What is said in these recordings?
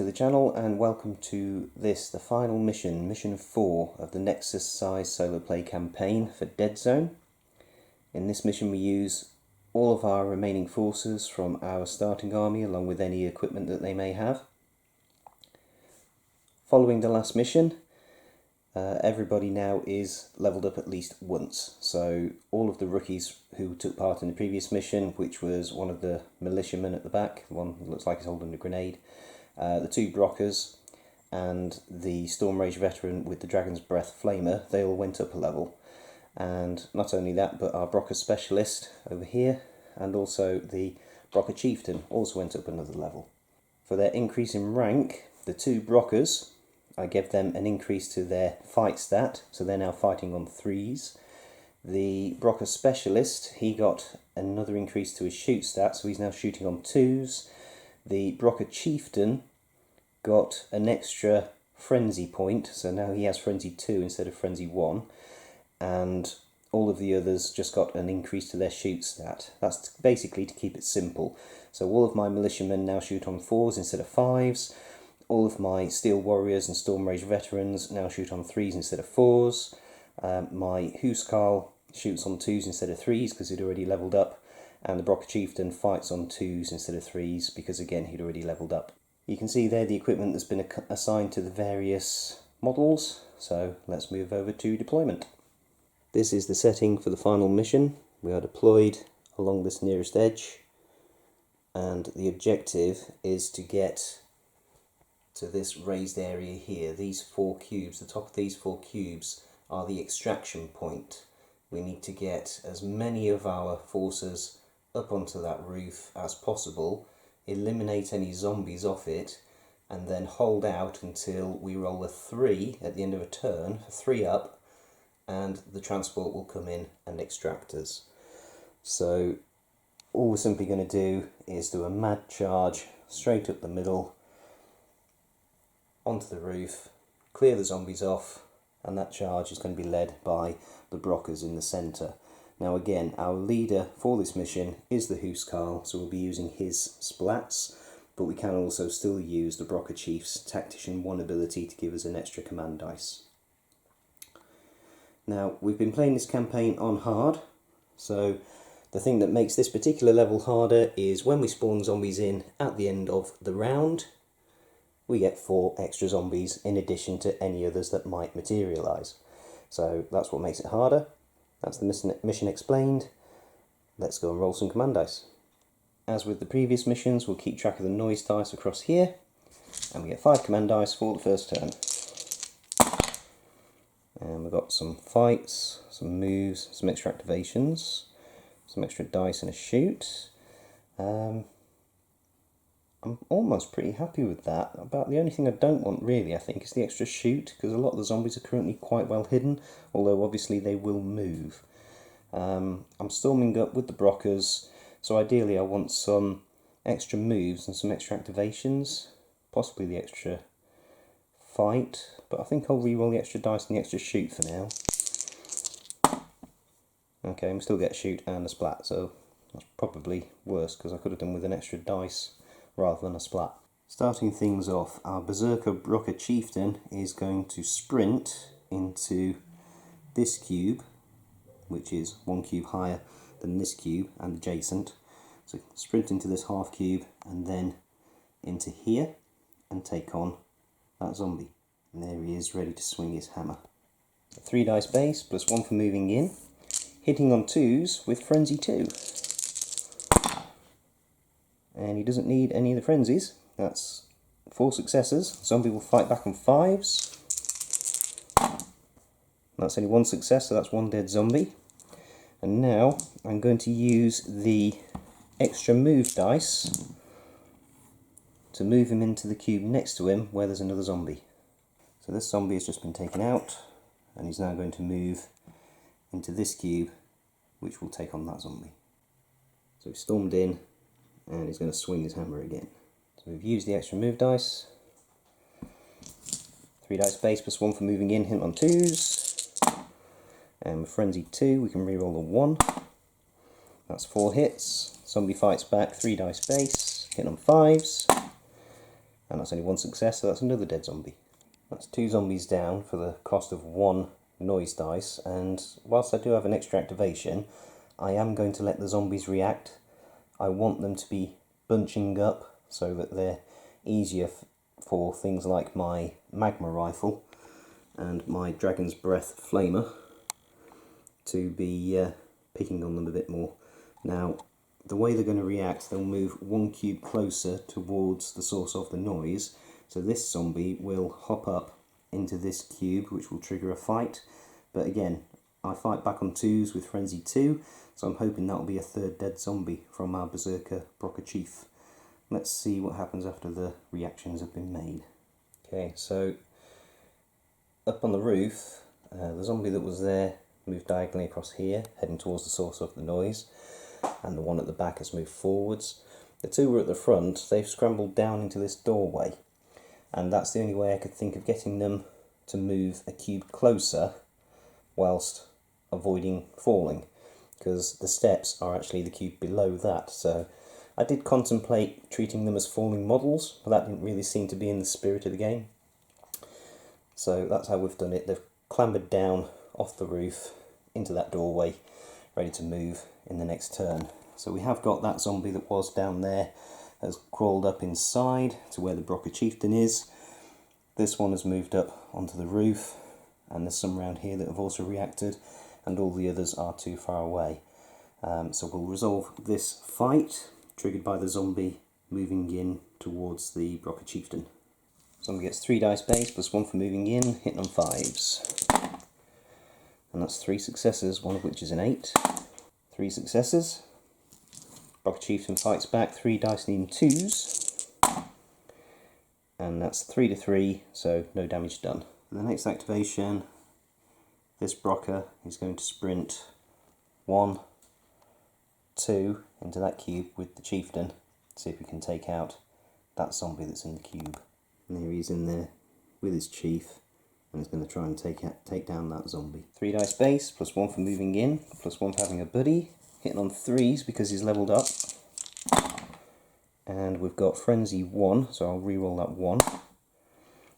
to the channel and welcome to this, the final mission, mission 4 of the Nexus Psi solo play campaign for Deadzone. In this mission we use all of our remaining forces from our starting army along with any equipment that they may have. Following the last mission, everybody now is leveled up at least once. So all of the rookies who took part in the previous mission, which was one of the militiamen at the back, one that looks like he's holding a grenade, the two Brockers and the Storm Rage veteran with the Dragon's Breath Flamer, they all went up a level. And not only that, but our Brocker Specialist over here and also the Brocker Chieftain also went up another level. For their increase in rank, the two Brockers, I gave them an increase to their fight stat, so they're now fighting on 3s. The Brocker Specialist, he got another increase to his shoot stat, so he's now shooting on 2s. The Brocker Chieftain got an extra Frenzy point, so now he has Frenzy 2 instead of Frenzy 1. And all of the others just got an increase to their shoot stat. That's basically to keep it simple. So all of my militiamen now shoot on 4s instead of 5s. All of my Steel Warriors and Storm Rage veterans now shoot on 3s instead of 4s. My Huskarl shoots on 2s instead of 3s because he'd already leveled up. And the Brocker Chieftain fights on 2s instead of 3s because again he'd already leveled up. You can see there the equipment that's been assigned to the various models. So let's move over to deployment. This is the setting for the final mission. We are deployed along this nearest edge. And the objective is to get to this raised area here. These 4 cubes, the top of these 4 cubes are the extraction point. We need to get as many of our forces up onto that roof as possible, eliminate any zombies off it, and then hold out until we roll a 3 at the end of a turn, a 3 up, and the transport will come in and extract us. So all we're simply going to do is do a mad charge straight up the middle, onto the roof, clear the zombies off, and that charge is going to be led by the Brockers in the centre. Now again, our leader for this mission is the Huskarl, so we'll be using his splats, but we can also still use the Brocker Chief's Tactician 1 ability to give us an extra command dice. Now, we've been playing this campaign on hard, so the thing that makes this particular level harder is when we spawn zombies in at the end of the round, we get 4 extra zombies in addition to any others that might materialise. So that's what makes it harder. That's the mission explained. Let's go and roll some command dice. As with the previous missions, we'll keep track of the noise dice across here, and we get 5 command dice for the first turn. And we've got some fights, some moves, some extra activations, some extra dice and a shoot. I'm almost pretty happy with that. About the only thing I don't want really, I think, is the extra shoot, because a lot of the zombies are currently quite well hidden, although obviously they will move. I'm storming up with the Brockers, so ideally I want some extra moves and some extra activations, possibly the extra fight, but I think I'll re-roll the extra dice and the extra shoot for now. Okay, we still get a shoot and a splat, so that's probably worse, because I could have done with an extra dice rather than a splat. Starting things off, our Berserker Brocker Chieftain is going to sprint into this cube, which is 1 cube higher than this cube and adjacent. So sprint into this half cube and then into here and take on that zombie. And there he is, ready to swing his hammer. A 3 dice base plus 1 for moving in, hitting on 2s with Frenzy 2. And he doesn't need any of the frenzies. That's 4 successes. Zombie will fight back on 5s. That's only 1 success, so that's 1 dead zombie. And now I'm going to use the extra move dice to move him into the cube next to him where there's another zombie. So this zombie has just been taken out, and he's now going to move into this cube, which will take on that zombie. So he's stormed in, and he's going to swing his hammer again. So we've used the extra move dice. 3 dice base plus 1 for moving in, hit on 2s. And with Frenzy 2 we can reroll a 1. That's 4 hits. Zombie fights back, 3 dice base, hit on 5s. And that's only one success, so that's another dead zombie. That's 2 zombies down for the cost of 1 noise dice, and whilst I do have an extra activation, I am going to let the zombies react. I want them to be bunching up so that they're easier for things like my magma rifle and my dragon's breath flamer to be picking on them a bit more. Now, the way they're going to react, they'll move 1 cube closer towards the source of the noise, so this zombie will hop up into this cube, which will trigger a fight. But again, I fight back on 2s with Frenzy 2, so I'm hoping that'll be a 3rd dead zombie from our Berserker Brocker Chief. Let's see what happens after the reactions have been made. Okay, so up on the roof, the zombie that was there moved diagonally across here, heading towards the source of the noise, and the one at the back has moved forwards. The 2 were at the front, they've scrambled down into this doorway, and that's the only way I could think of getting them to move a cube closer whilst avoiding falling, because the steps are actually the cube below that. So I did contemplate treating them as falling models, but that didn't really seem to be in the spirit of the game. So that's how we've done it. They've clambered down off the roof into that doorway, ready to move in the next turn. So we have got that zombie that was down there has crawled up inside to where the Brocker Chieftain is. This one has moved up onto the roof, and there's some around here that have also reacted, and all the others are too far away. So we'll resolve this fight, triggered by the zombie moving in towards the Brocker Chieftain. Zombie gets 3 dice base plus 1 for moving in, hitting on 5s. And that's 3 successes, one of which is an 8. 3 successes. Brocker Chieftain fights back, 3 dice needing 2s. And that's 3 to 3, so no damage done. For the next activation, this Brocker is going to sprint 1, 2 into that cube with the Chieftain, see if we can take out that zombie that's in the cube. And there he is in there with his chief, and he's going to try and take down that zombie. 3 dice base, plus 1 for moving in, plus 1 for having a buddy, hitting on 3s because he's levelled up. And we've got Frenzy 1, so I'll re-roll that 1. And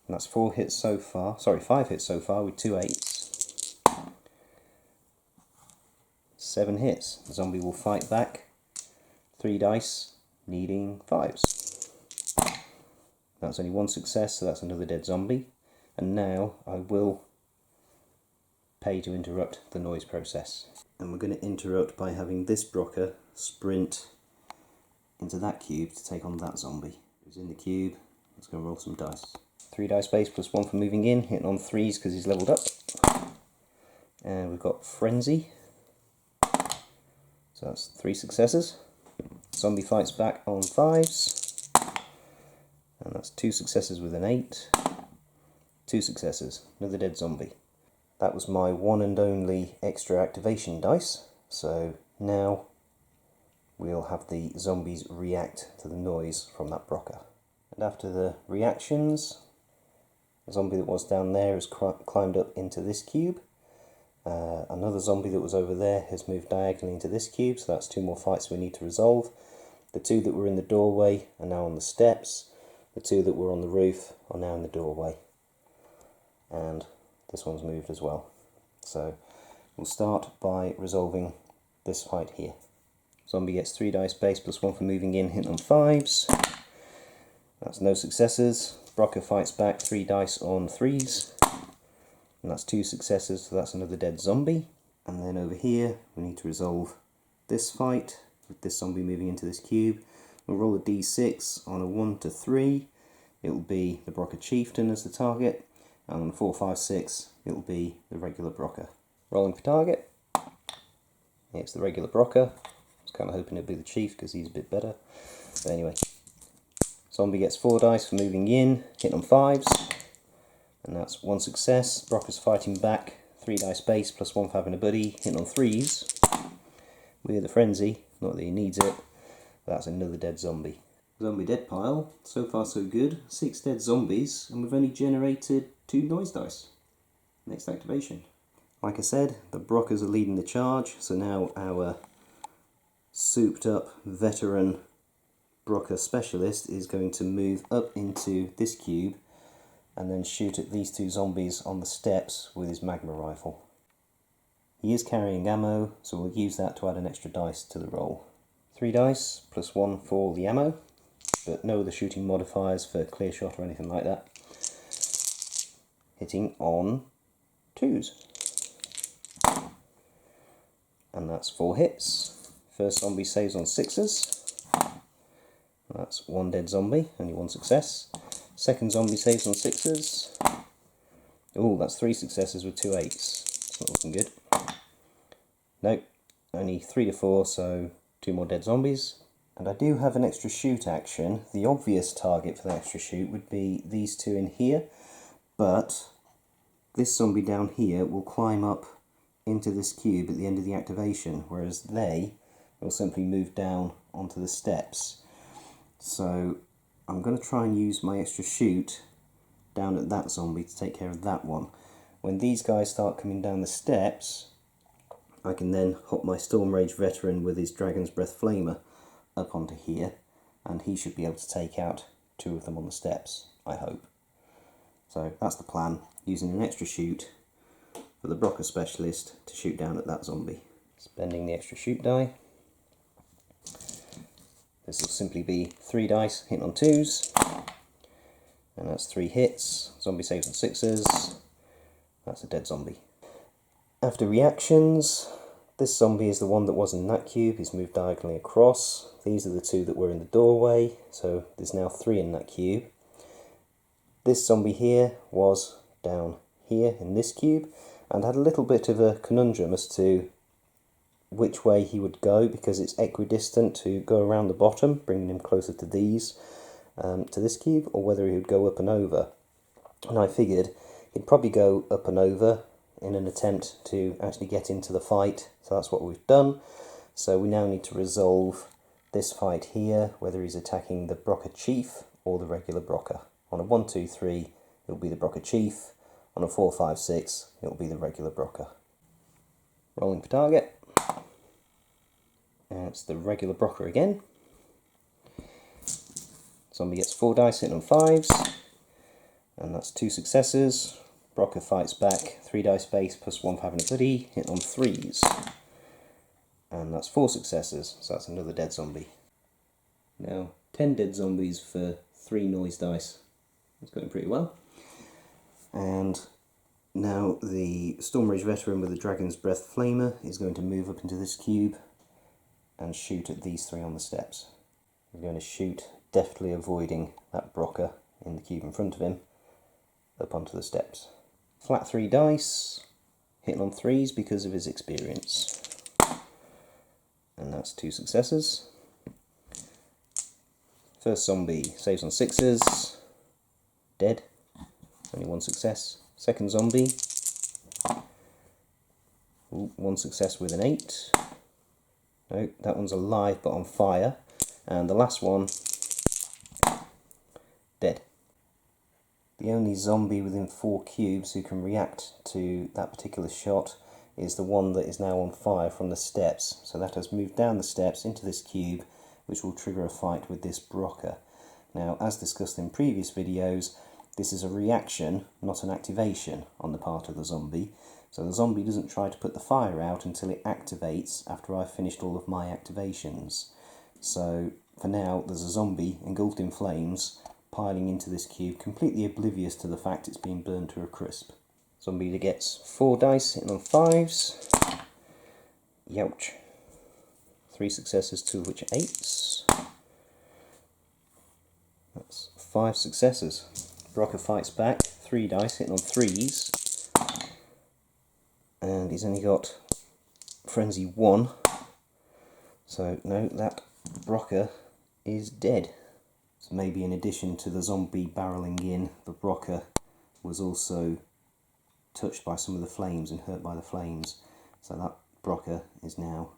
that's 5 hits so far with 2 8s. 7 hits. The zombie will fight back. 3 dice, needing 5s. That's only 1 success, so that's another dead zombie. And now I will pay to interrupt the noise process. And we're going to interrupt by having this Brocker sprint into that cube to take on that zombie who's in the cube. Let's go roll some dice. 3 dice base plus 1 for moving in, hitting on 3s because he's levelled up. And we've got Frenzy. So that's 3 successes. Zombie fights back on 5s. And that's 2 successes with an 8. 2 successes. Another dead zombie. That was my one and only extra activation dice. So now we'll have the zombies react to the noise from that Brocker. And after the reactions, the zombie that was down there has climbed up into this cube. Another zombie that was over there has moved diagonally into this cube, so that's 2 more fights we need to resolve. The 2 that were in the doorway are now on the steps. The 2 that were on the roof are now in the doorway. And this one's moved as well. So we'll start by resolving this fight here. Zombie gets 3 dice base plus 1 for moving in, hitting on 5s. That's no successes. Brocker fights back, 3 dice on 3s. And that's 2 successes, so that's another dead zombie. And then over here, we need to resolve this fight with this zombie moving into this cube. We'll roll a d6 on a 1 to 3. It will be the Brocker Chieftain as the target. And on a 4, 5, 6, it will be the regular Brocker. Rolling for target. Yeah, it's the regular Brocker. I was kind of hoping it would be the Chief because he's a bit better. But anyway. Zombie gets 4 dice for moving in, hitting on 5s. And that's 1 success. Brocker's fighting back, 3 dice base plus 1 for having a buddy, hitting on 3s. With a Frenzy, not that he needs it, but that's another dead zombie. Zombie dead pile, so far so good. 6 dead zombies, and we've only generated 2 noise dice. Next activation. Like I said, the Brockers are leading the charge, so now our souped up veteran Broca Specialist is going to move up into this cube and then shoot at these two zombies on the steps with his magma rifle. He is carrying ammo, so we'll use that to add an extra dice to the roll. 3 dice, plus 1 for the ammo, but no other shooting modifiers for clear shot or anything like that. Hitting on 2s. And that's 4 hits. First zombie saves on 6s. That's 1 dead zombie, only 1 success. Second zombie saves on 6s. Oh, that's 3 successes with 2 8s. It's not looking good. Nope, only 3 to 4, so 2 more dead zombies. And I do have an extra shoot action. The obvious target for the extra shoot would be these two in here, but this zombie down here will climb up into this cube at the end of the activation, whereas they will simply move down onto the steps. So I'm going to try and use my extra shoot down at that zombie to take care of that one. When these guys start coming down the steps, I can then hop my Storm Rage veteran with his Dragon's Breath Flamer up onto here, and he should be able to take out 2 of them on the steps, I hope. So that's the plan, using an extra shoot for the Broca Specialist to shoot down at that zombie. Spending the extra shoot die. This will simply be 3 dice, hitting on 2s, and that's 3 hits. Zombie saves on 6s, that's a dead zombie. After reactions, this zombie is the one that was in that cube. He's moved diagonally across. These are the 2 that were in the doorway, so there's now 3 in that cube. This zombie here was down here in this cube and had a little bit of a conundrum as to which way he would go, because it's equidistant to go around the bottom, bringing him closer to these, to this cube, or whether he would go up and over. And I figured he'd probably go up and over in an attempt to actually get into the fight, so that's what we've done. So we now need to resolve this fight here, whether he's attacking the Broca Chief or the regular Broca. On a 1, 2, 3, it'll be the Broca Chief. On a 4, 5, 6, it'll be the regular Broca. Rolling for target. And it's the regular Broca again. Zombie gets 4 dice, hitting on 5s, and that's 2 successes. Broca fights back, 3 dice base plus 1 for having a buddy, hitting on 3s. And that's 4 successes, so that's another dead zombie. Now, 10 dead zombies for 3 noise dice. It's going pretty well. And now the Storm Rage veteran with the Dragon's Breath Flamer is going to move up into this cube and shoot at these 3 on the steps. He's going to shoot, deftly avoiding that Broca in the cube in front of him, up onto the steps. Flat 3 dice, hitting on 3s because of his experience. And that's 2 successes. First zombie saves on 6s, dead, only 1 success. Second zombie, 1 success with an 8. No, that one's alive but on fire. And the last one, dead. The only zombie within 4 cubes who can react to that particular shot is the one that is now on fire from the steps. So that has moved down the steps into this cube, which will trigger a fight with this Broca. Now, as discussed in previous videos, this is a reaction, not an activation on the part of the zombie. So the zombie doesn't try to put the fire out until it activates after I've finished all of my activations. So for now, there's a zombie engulfed in flames piling into this cube, completely oblivious to the fact it's being burned to a crisp. Zombie that gets 4 dice, hitting on 5s. Youch. 3 successes, 2 of which are 8s. That's 5 successes. Broca fights back, 3 dice, hitting on 3s. And he's only got Frenzy 1. So no, that Broca is dead. So maybe in addition to the zombie barreling in, the Broca was also touched by some of the flames and hurt by the flames. So that Broca is now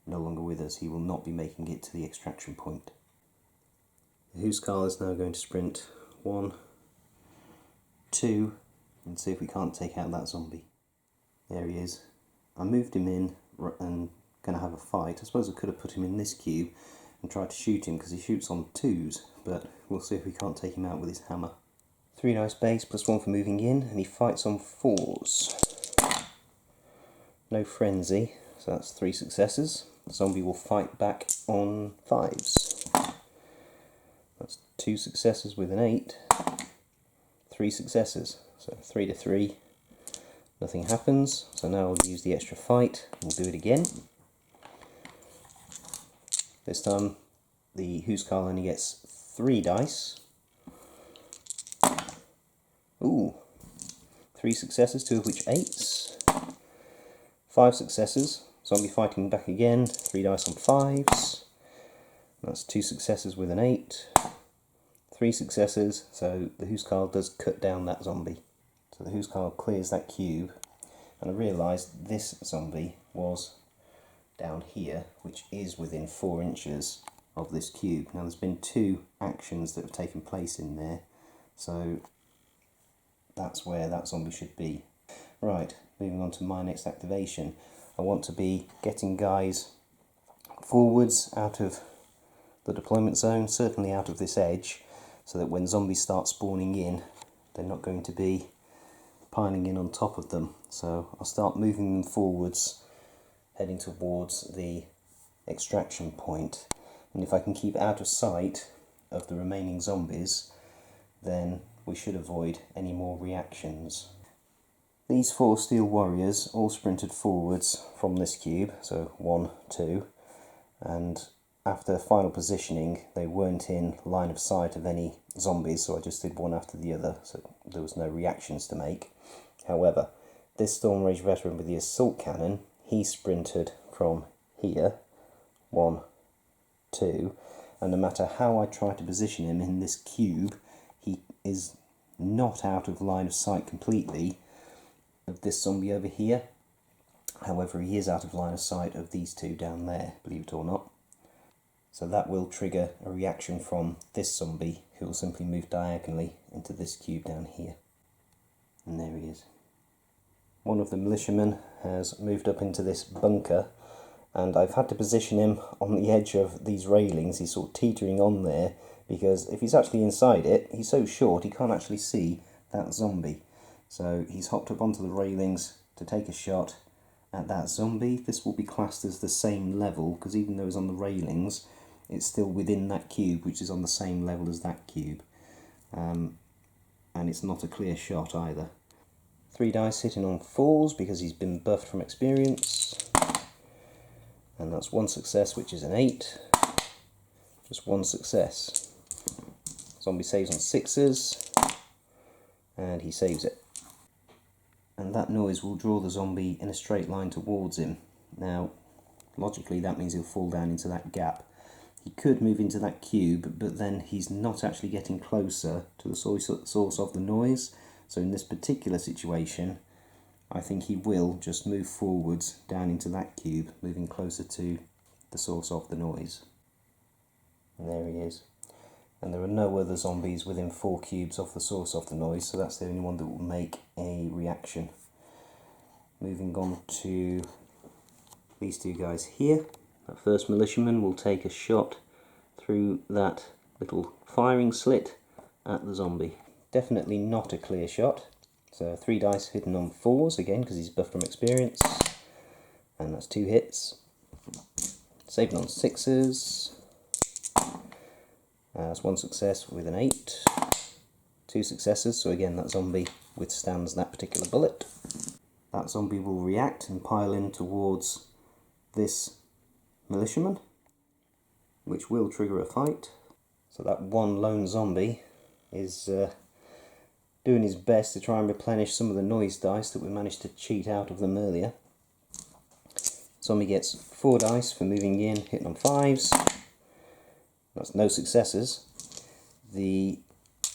no longer with us. He will not be making it to the extraction point. The Huskarl is now going to sprint 1, 2, and see if we can't take out that zombie. There he is. I moved him in and going to have a fight. I suppose I could have put him in this cube and try to shoot him because he shoots on 2s, but we'll see if we can't take him out with his hammer. 3 dice base, +1 for moving in, and he fights on 4s. No frenzy, so that's 3 successes. The zombie will fight back on 5s. That's 2 successes with an 8. 3 successes, so 3 to 3. Nothing happens, so now I'll use the extra fight. We'll do it again. This time the Huskarl only gets 3 dice. Ooh, 3 successes, 2 of which 8s. 5 successes, zombie fighting back again, 3 dice on 5s. That's 2 successes with an 8. 3 successes, so the Huskarl does cut down that zombie. So the Huskarl clears that cube, and I realised this zombie was down here, which is within 4 inches of this cube. Now there's been 2 actions that have taken place in there, so that's where that zombie should be. Right, moving on to my next activation. I want to be getting guys forwards out of the deployment zone, certainly out of this edge, so that when zombies start spawning in, they're not going to be piling in on top of them. So I'll start moving them forwards, heading towards the extraction point, and if I can keep out of sight of the remaining zombies, then we should avoid any more reactions. These 4 steel warriors all sprinted forwards from this cube, so 1, 2, and after final positioning they weren't in line of sight of any zombies, so I just did one after the other, so there was no reactions to make. However, this Storm Rage veteran with the assault cannon, he sprinted from here, 1, 2, and no matter how I try to position him in this cube, he is not out of line of sight completely of this zombie over here. However, he is out of line of sight of these 2 down there, believe it or not. So that will trigger a reaction from this zombie, who will simply move diagonally into this cube down here. And there he is. One of the militiamen has moved up into this bunker, and I've had to position him on the edge of these railings. He's sort of teetering on there, because if he's actually inside it, he's so short he can't actually see that zombie. So he's hopped up onto the railings to take a shot at that zombie. This will be classed as the same level, because even though he's on the railings, it's still within that cube, which is on the same level as that cube. And it's not a clear shot either. 3 dice hitting on 4s because he's been buffed from experience. And that's 1 success, which is an 8. Just 1 success. Zombie saves on 6s, and he saves it. And that noise will draw the zombie in a straight line towards him. Now, logically that means he'll fall down into that gap. He could move into that cube, but then he's not actually getting closer to the source of the noise. So in this particular situation, I think he will just move forwards down into that cube, moving closer to the source of the noise. And there he is. And there are no other zombies within 4 cubes of the source of the noise, so that's the only one that will make a reaction. Moving on to these 2 guys here. That first militiaman will take a shot through that little firing slit at the zombie. Definitely not a clear shot. So 3 dice hidden on 4s, again because he's buffed from experience. And that's 2 hits. Saving on 6s. That's 1 success with an 8. 2 successes, so again that zombie withstands that particular bullet. That zombie will react and pile in towards this militiaman, which will trigger a fight. So that one lone zombie is doing his best to try and replenish some of the noise dice that we managed to cheat out of them earlier. Zombie gets 4 dice for moving in, hitting on 5s. That's no successes. The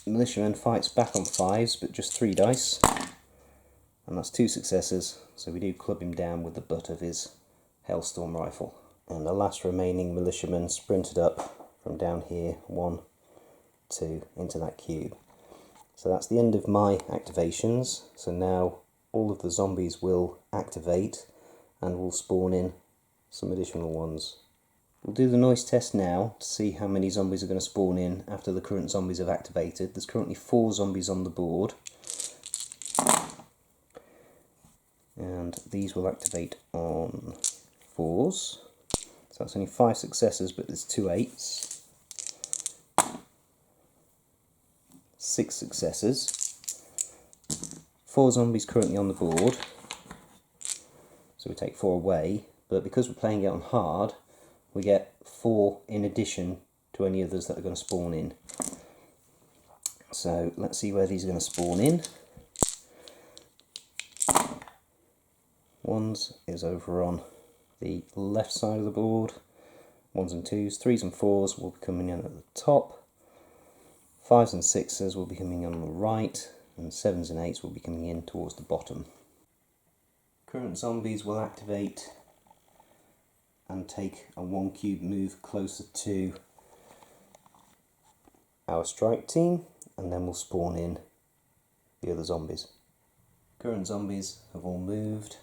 militiaman fights back on 5s, but just 3 dice. And that's 2 successes, so we do club him down with the butt of his Hellstorm rifle. And the last remaining militiaman sprinted up from down here, 1, 2, into that cube. So that's the end of my activations. So now all of the zombies will activate and will spawn in some additional ones. We'll do the noise test now to see how many zombies are going to spawn in after the current zombies have activated. There's currently 4 zombies on the board. And these will activate on 4s. So that's only 5 successes, but there's 2 8s. 6 successes. 4 zombies currently on the board. So we take 4 away, but because we're playing it on hard, we get 4 in addition to any others that are going to spawn in. So let's see where these are going to spawn in. Ones is over on the left side of the board. 1s and 2s, 3s and 4s will be coming in at the top. 5s and 6s will be coming in on the right, and 7s and 8s will be coming in towards the bottom. Current zombies will activate and take a 1 cube move closer to our strike team, and then we'll spawn in the other zombies. Current zombies have all moved.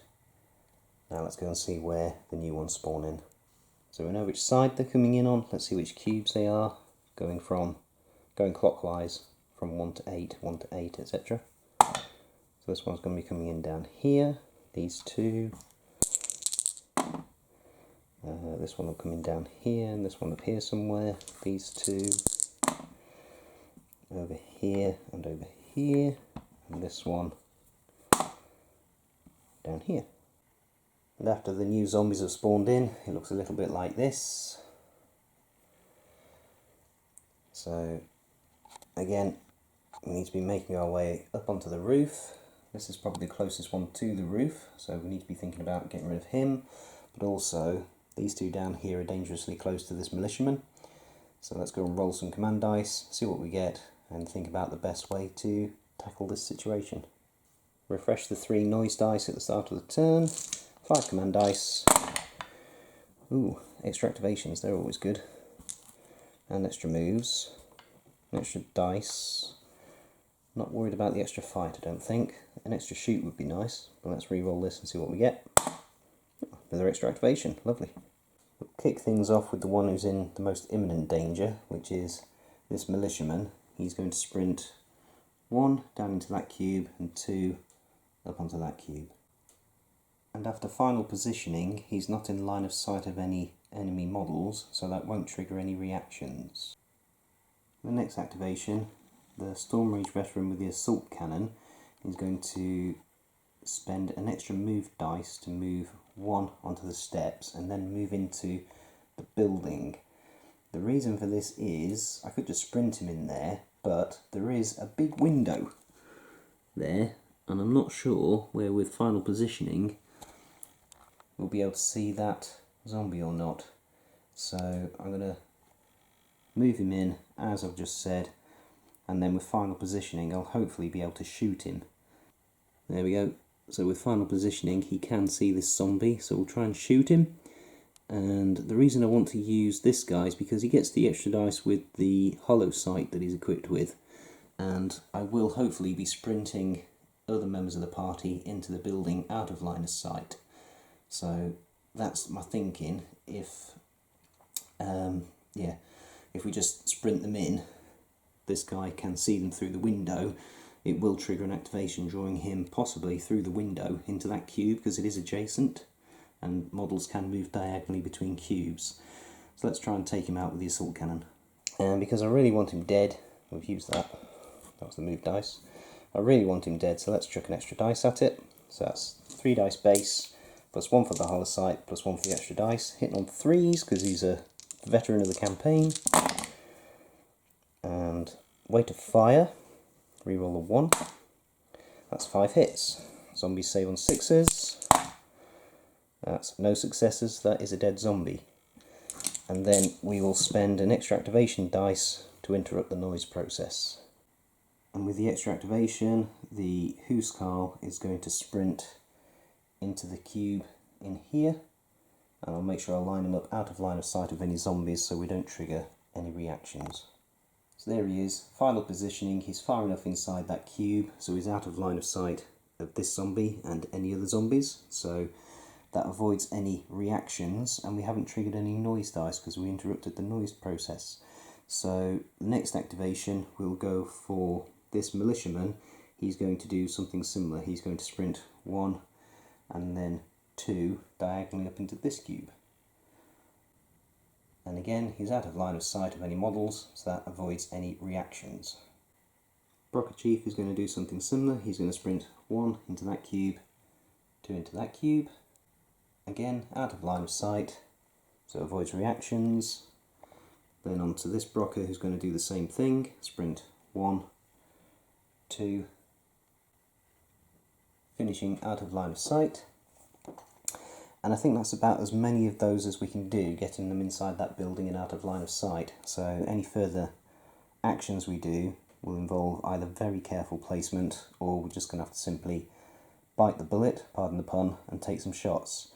Now let's go and see where the new ones spawn in. So we know which side they're coming in on. Let's see which cubes they are, going clockwise from 1 to 8, 1 to 8, etc. So this one's going to be coming in down here. These 2. This one will come in down here, and this one up here somewhere. These 2. Over here and over here. And this one down here. And after the new zombies have spawned in, it looks a little bit like this. So again, we need to be making our way up onto the roof. This is probably the closest one to the roof, so we need to be thinking about getting rid of him. But also, these 2 down here are dangerously close to this militiaman. So let's go and roll some command dice, see what we get, and think about the best way to tackle this situation. Refresh the 3 noise dice at the start of the turn. 5 command dice. Ooh, extra activations, they're always good. And extra moves. An extra dice. Not worried about the extra fight, I don't think. An extra shoot would be nice, but let's re-roll this and see what we get. Another extra activation, lovely. We'll kick things off with the one who's in the most imminent danger, which is this militiaman. He's going to sprint 1 down into that cube and 2 up onto that cube. And after final positioning, he's not in line of sight of any enemy models, so that won't trigger any reactions. The next activation, the Storm Rage veteran with the assault cannon is going to spend an extra move dice to move 1 onto the steps and then move into the building. The reason for this is, I could just sprint him in there, but there is a big window there, and I'm not sure where with final positioning we'll be able to see that zombie or not. So I'm going to move him in as I've just said, and then with final positioning I'll hopefully be able to shoot him. There we go. So with final positioning he can see this zombie, so we'll try and shoot him. And the reason I want to use this guy is because he gets the extra dice with the hollow sight that he's equipped with, and I will hopefully be sprinting other members of the party into the building out of line of sight. So that's my thinking. If we just sprint them in, this guy can see them through the window. It will trigger an activation, drawing him possibly through the window into that cube because it is adjacent, and models can move diagonally between cubes. So let's try and take him out with the assault cannon. And because I really want him dead, we've used that. That was the move dice. I really want him dead, so let's chuck an extra dice at it. So that's 3 dice base, plus 1 for the hollow sight, plus 1 for the extra dice. Hitting on 3s because he's a veteran of the campaign. And weight of fire, reroll a 1. That's 5 hits. Zombies save on 6s. That's no successes, that is a dead zombie. And then we will spend an extra activation dice to interrupt the noise process. And with the extra activation, the Huskarl is going to sprint into the cube in here, and I'll make sure I line him up out of line of sight of any zombies so we don't trigger any reactions. So there he is, final positioning. He's far enough inside that cube so he's out of line of sight of this zombie and any other zombies. So That avoids any reactions, and we haven't triggered any noise dice because we interrupted the noise process. So the next activation will go for this militiaman. He's going to do something similar. He's going to sprint 1 and then 2 diagonally up into this cube. And again, he's out of line of sight of any models, so that avoids any reactions. Brocker Chief is going to do something similar. He's going to sprint 1 into that cube, 2 into that cube. Again, out of line of sight, so it avoids reactions. Then on to this Brocker, who's going to do the same thing. Sprint 1, 2, finishing out of line of sight. And I think that's about as many of those as we can do, getting them inside that building and out of line of sight. So any further actions we do will involve either very careful placement, or we're just going to have to simply bite the bullet, pardon the pun, and take some shots.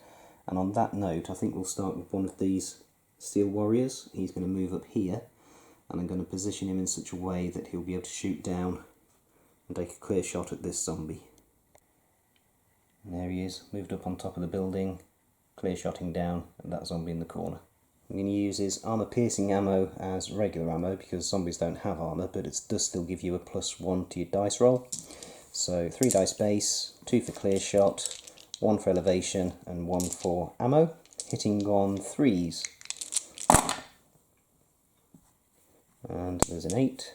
And on that note, I think we'll start with one of these Steel Warriors. He's going to move up here, and I'm going to position him in such a way that he'll be able to shoot down and take a clear shot at this zombie. And there he is, moved up on top of the building, clear shotting down at that zombie in the corner. I'm going to use his armour piercing ammo as regular ammo because zombies don't have armour, but it does still give you a +1 to your dice roll. So 3 dice base, 2 for clear shot, 1 for elevation and 1 for ammo, hitting on 3s. And there's an 8,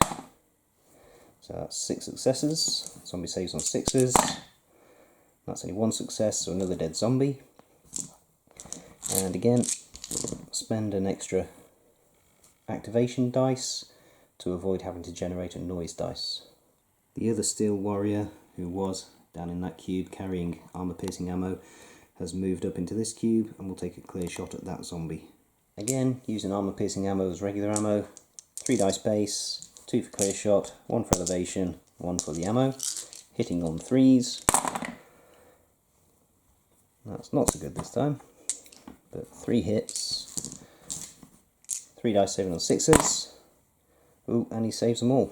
so that's 6 successes. Zombie saves on 6s. That's only 1 success, so another dead zombie. And again, spend an extra activation dice to avoid having to generate a noise dice. The other Steel Warrior, who was down in that cube carrying armour piercing ammo, has moved up into this cube and will take a clear shot at that zombie. Again, using armour piercing ammo as regular ammo, 3 dice base, 2 for clear shot, 1 for elevation, 1 for the ammo, hitting on 3s. That's not so good this time, but 3 hits, 3 dice saving on 6s. Ooh, and he saves them all.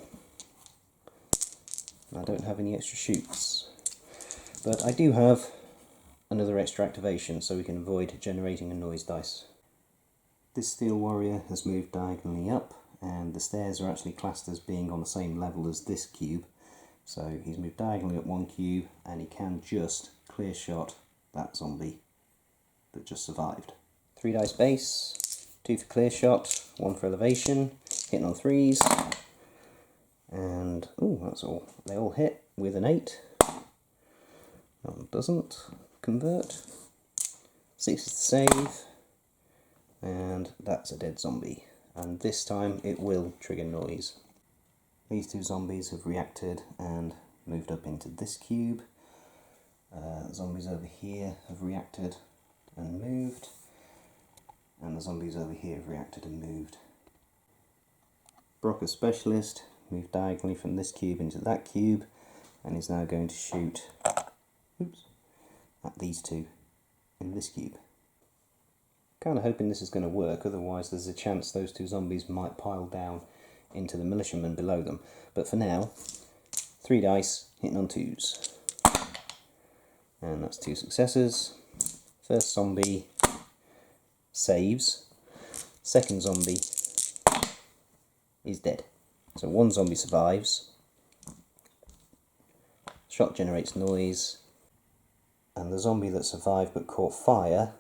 I don't have any extra shoots, but I do have another extra activation so we can avoid generating a noise dice. This Steel Warrior has moved diagonally up, and the stairs are actually classed as being on the same level as this cube. So he's moved diagonally up 1 cube, and he can just clear shot that zombie that just survived. 3 dice base, 2 for clear shot, 1 for elevation, hitting on 3s. And, ooh, that's all. They all hit with an 8. That one doesn't convert. 6 is to save. And that's a dead zombie. And this time it will trigger noise. These 2 zombies have reacted and moved up into this cube. Zombies over here have reacted and moved. And the zombies over here have reacted and moved. Brocker Specialist moved diagonally from this cube into that cube and is now going to shoot at these 2 in this cube. Kind of hoping this is going to work, otherwise there's a chance those 2 zombies might pile down into the militiamen below them. But for now, 3 dice, hitting on 2s. And that's 2 successes. First zombie saves. Second zombie is dead. So 1 zombie survives. Shot generates noise. And the zombie that survived but caught fire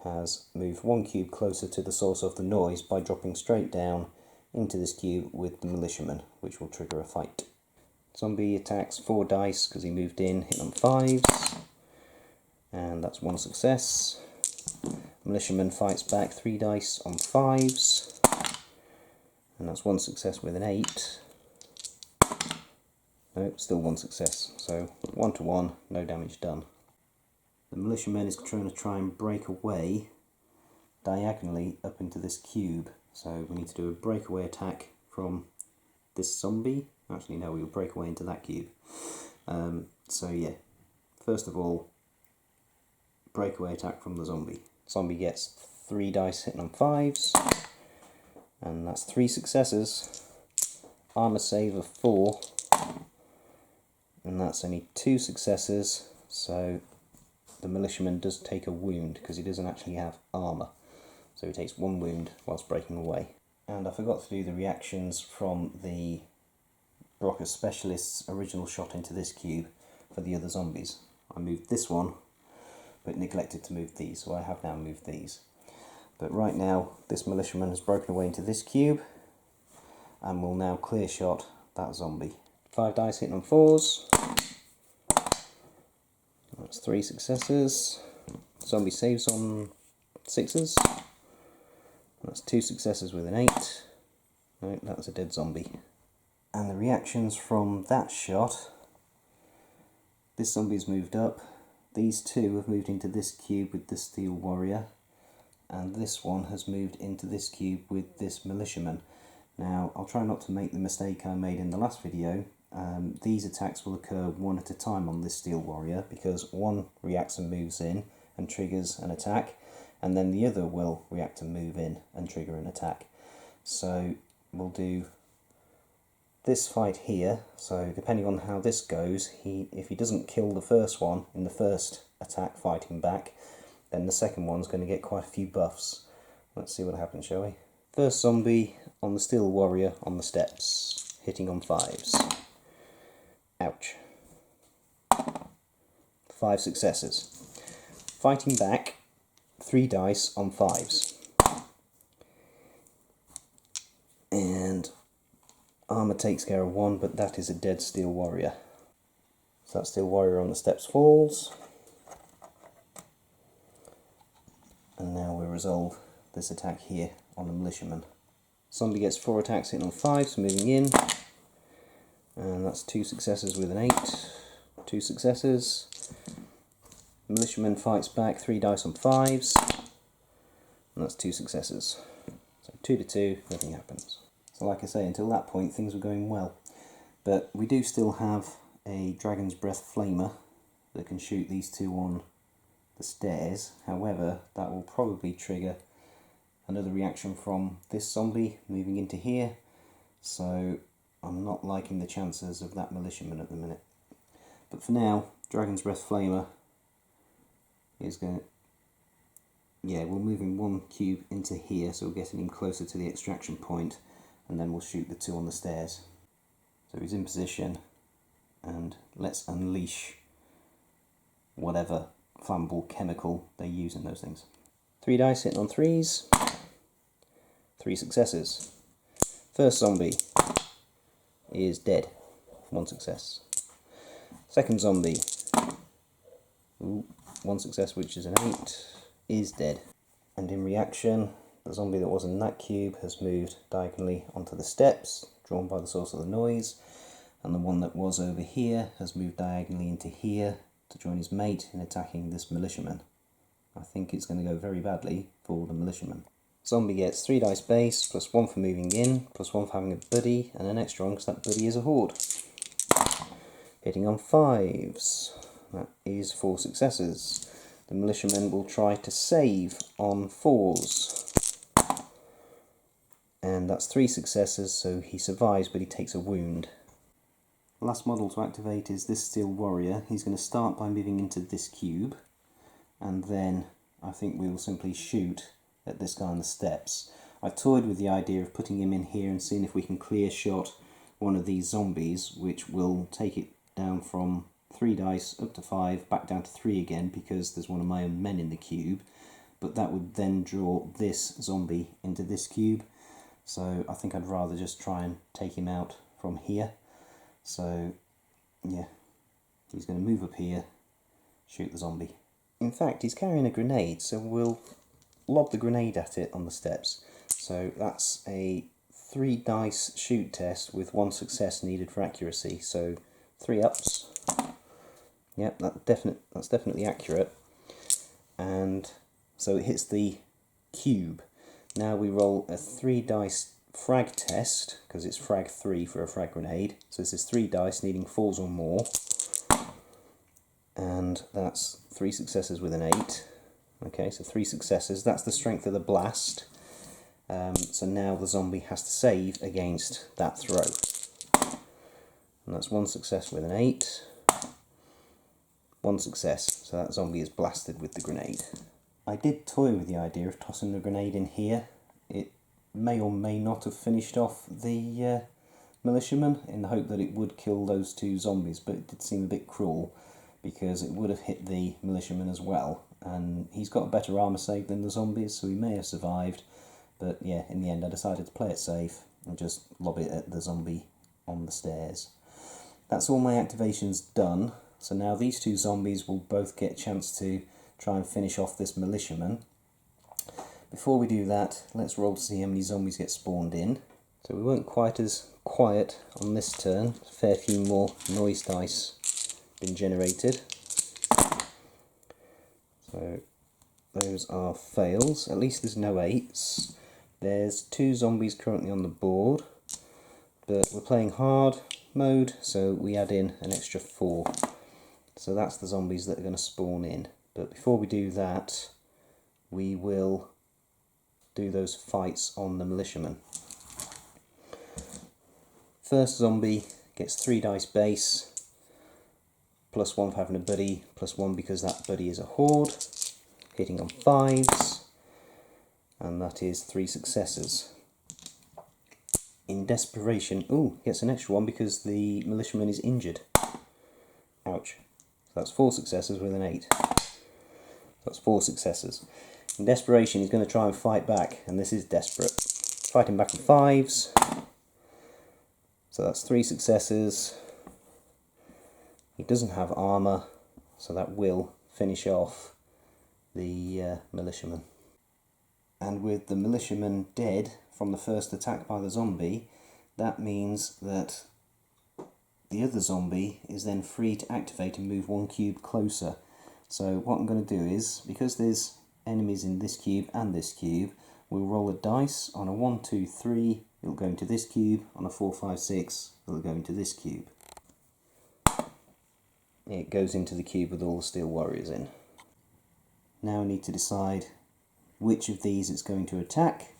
has moved 1 cube closer to the source of the noise by dropping straight down into this cube with the militiaman, which will trigger a fight. Zombie attacks 4 dice because he moved in, hit on 5s, and that's 1 success. Militiaman fights back 3 dice on 5s, and that's 1 success with an 8. Nope, still 1 success, so 1 to 1, no damage done. The militiaman is trying to break away diagonally up into this cube, so we need to do a breakaway attack from this zombie. Actually no, we'll break away into that cube. So yeah, first of all, breakaway attack from the zombie. Zombie gets 3 dice hitting on 5s, and that's 3 successes. Armour save of 4, and that's only 2 successes, so the militiaman does take a wound because he doesn't actually have armour. So he takes 1 wound whilst breaking away. And I forgot to do the reactions from the Brocker Specialist's original shot into this cube for the other zombies. I moved this one, but neglected to move these, so I have now moved these. But right now, this militiaman has broken away into this cube, and will now clear shot that zombie. 5 dice hitting on 4s. That's 3 successes. Zombie saves on 6s. That's 2 successes with an 8. No, that was a dead zombie. And the reactions from that shot, this zombie's moved up. These 2 have moved into this cube with the steel warrior, and this one has moved into this cube with this militiaman. Now, I'll try not to make the mistake I made in the last video. These attacks will occur one at a time on this steel warrior, because one reacts and moves in and triggers an attack, and then the other will react and move in and trigger an attack. So we'll do this fight here. So depending on how this goes, if he doesn't kill the first one in the first attack fighting back, then the second one's going to get quite a few buffs. Let's see what happens, shall we? First zombie on the steel warrior on the steps, hitting on 5s. Ouch. 5 successes. Fighting back, 3 dice on 5s. And armour takes care of 1, but that is a dead steel warrior. So that steel warrior on the steps falls. And now we'll resolve this attack here on the militiaman. Zombie gets 4 attacks hitting on 5s, moving in. And that's 2 successes with an 8. 2 successes. Militiaman fights back, 3 dice on 5s. And that's 2 successes. So 2 to 2, nothing happens. So like I say, until that point things were going well. But we do still have a Dragon's Breath Flamer that can shoot these 2 on the stairs. However, that will probably trigger another reaction from this zombie moving into here. So I'm not liking the chances of that militiaman at the minute. But for now, Dragon's Breath Flamer is going to... Yeah, we're moving 1 cube into here, so we're getting him closer to the extraction point, and then we'll shoot the 2 on the stairs. So he's in position, and let's unleash whatever flammable chemical they use in those things. 3 dice hitting on 3s. 3 successes. First zombie is dead. 1 success. Second zombie, 1 success, which is an 8, is dead. And in reaction, the zombie that was in that cube has moved diagonally onto the steps, drawn by the source of the noise, and the one that was over here has moved diagonally into here to join his mate in attacking this militiaman. I think it's going to go very badly for the militiaman. Zombie gets 3 dice base, plus 1 for moving in, plus 1 for having a buddy, and an extra 1 because that buddy is a horde. Hitting on 5s. That is 4 successes. The militiaman will try to save on 4s. And that's 3 successes, so he survives, but he takes a wound. The last model to activate is this steel warrior. He's going to start by moving into this cube, and then I think we will simply shoot at this guy on the steps. I toyed with the idea of putting him in here and seeing if we can clear shot one of these zombies, which will take it down from 3 dice up to 5, back down to 3 again, because there's one of my own men in the cube, but that would then draw this zombie into this cube, so I think I'd rather just try and take him out from here. So yeah, he's going to move up here, shoot the zombie. In fact, he's carrying a grenade, so we'll lob the grenade at it on the steps. So that's a 3 dice shoot test with 1 success needed for accuracy, so 3 ups. Yep, that's definitely accurate. And so it hits the cube. Now we roll a 3 dice frag test, because it's frag 3 for a frag grenade. So this is 3 dice needing 4s or more. And that's 3 successes with an 8. Okay, so 3 successes. That's the strength of the blast. So now the zombie has to save against that throw. And that's 1 success with an 8. 1 success, so that zombie is blasted with the grenade. I did toy with the idea of tossing the grenade in here. It may or may not have finished off the militiaman in the hope that it would kill those 2 zombies, but it did seem a bit cruel because it would have hit the militiaman as well, and he's got a better armour save than the zombies, so he may have survived. But yeah, in the end I decided to play it safe and just lob it at the zombie on the stairs. That's all my activations done, so now these 2 zombies will both get a chance to try and finish off this militiaman. Before we do that, let's roll to see how many zombies get spawned in. So we weren't quite as quiet on this turn, a fair few more noise dice been generated. So those are fails, at least there's no 8s. There's 2 zombies currently on the board, but we're playing hard mode, so we add in an extra 4. So that's the zombies that are going to spawn in. But before we do that, we will do those fights on the militiaman. First zombie gets 3 dice base, +1 for having a buddy, +1 because that buddy is a horde, hitting on 5s, and that is 3 successes. In desperation, gets an extra 1 because the militiaman is injured. Ouch. So that's 4 successes with an 8. That's 4 successes. In desperation, he's going to try and fight back, and this is desperate. Fighting back on 5s. So that's 3 successes. He doesn't have armour, so that will finish off the militiaman. And with the militiaman dead from the first attack by the zombie, that means that the other zombie is then free to activate and move 1 cube closer. So what I'm going to do is, because there's enemies in this cube and this cube, we'll roll a dice. On a 1, 2, 3, it'll go into this cube. On a 4, 5, 6, it'll go into this cube. It goes into the cube with all the steel warriors in. Now I need to decide which of these it's going to attack.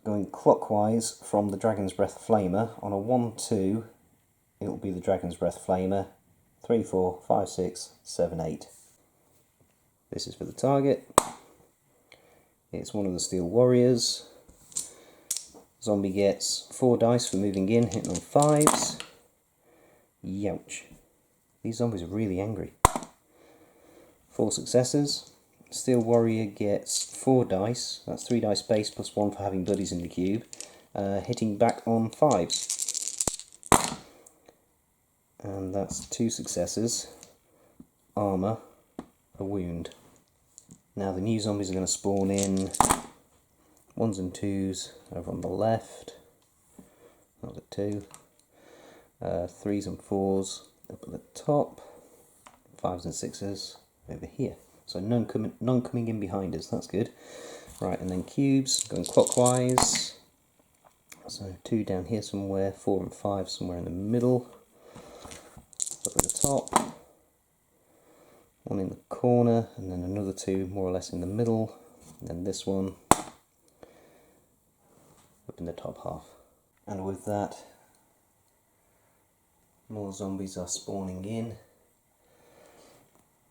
Going clockwise from the Dragon's Breath Flamer, on a 1, 2, it'll be the Dragon's Breath Flamer. 3, 4, 5, 6, 7, 8. This is for the target. It's one of the steel warriors. Zombie gets 4 dice for moving in, hitting on 5s. Youch. These zombies are really angry. 4 successes. Steel warrior gets 4 dice. That's 3 dice base +1 for having buddies in the cube. Hitting back on 5s. And that's 2 successes. Armour, a wound. Now the new zombies are going to spawn in 1s and 2s over on the left. Another 2. 3s and 4s up at the top. 5s and 6s over here. So none coming in behind us, that's good. Right, and then cubes, going clockwise. So 2 down here somewhere, 4 and 5 somewhere in the middle. Up at the top. 1 in the corner, and then another 2 more or less in the middle. And then this one up in the top half. And with that, more zombies are spawning in.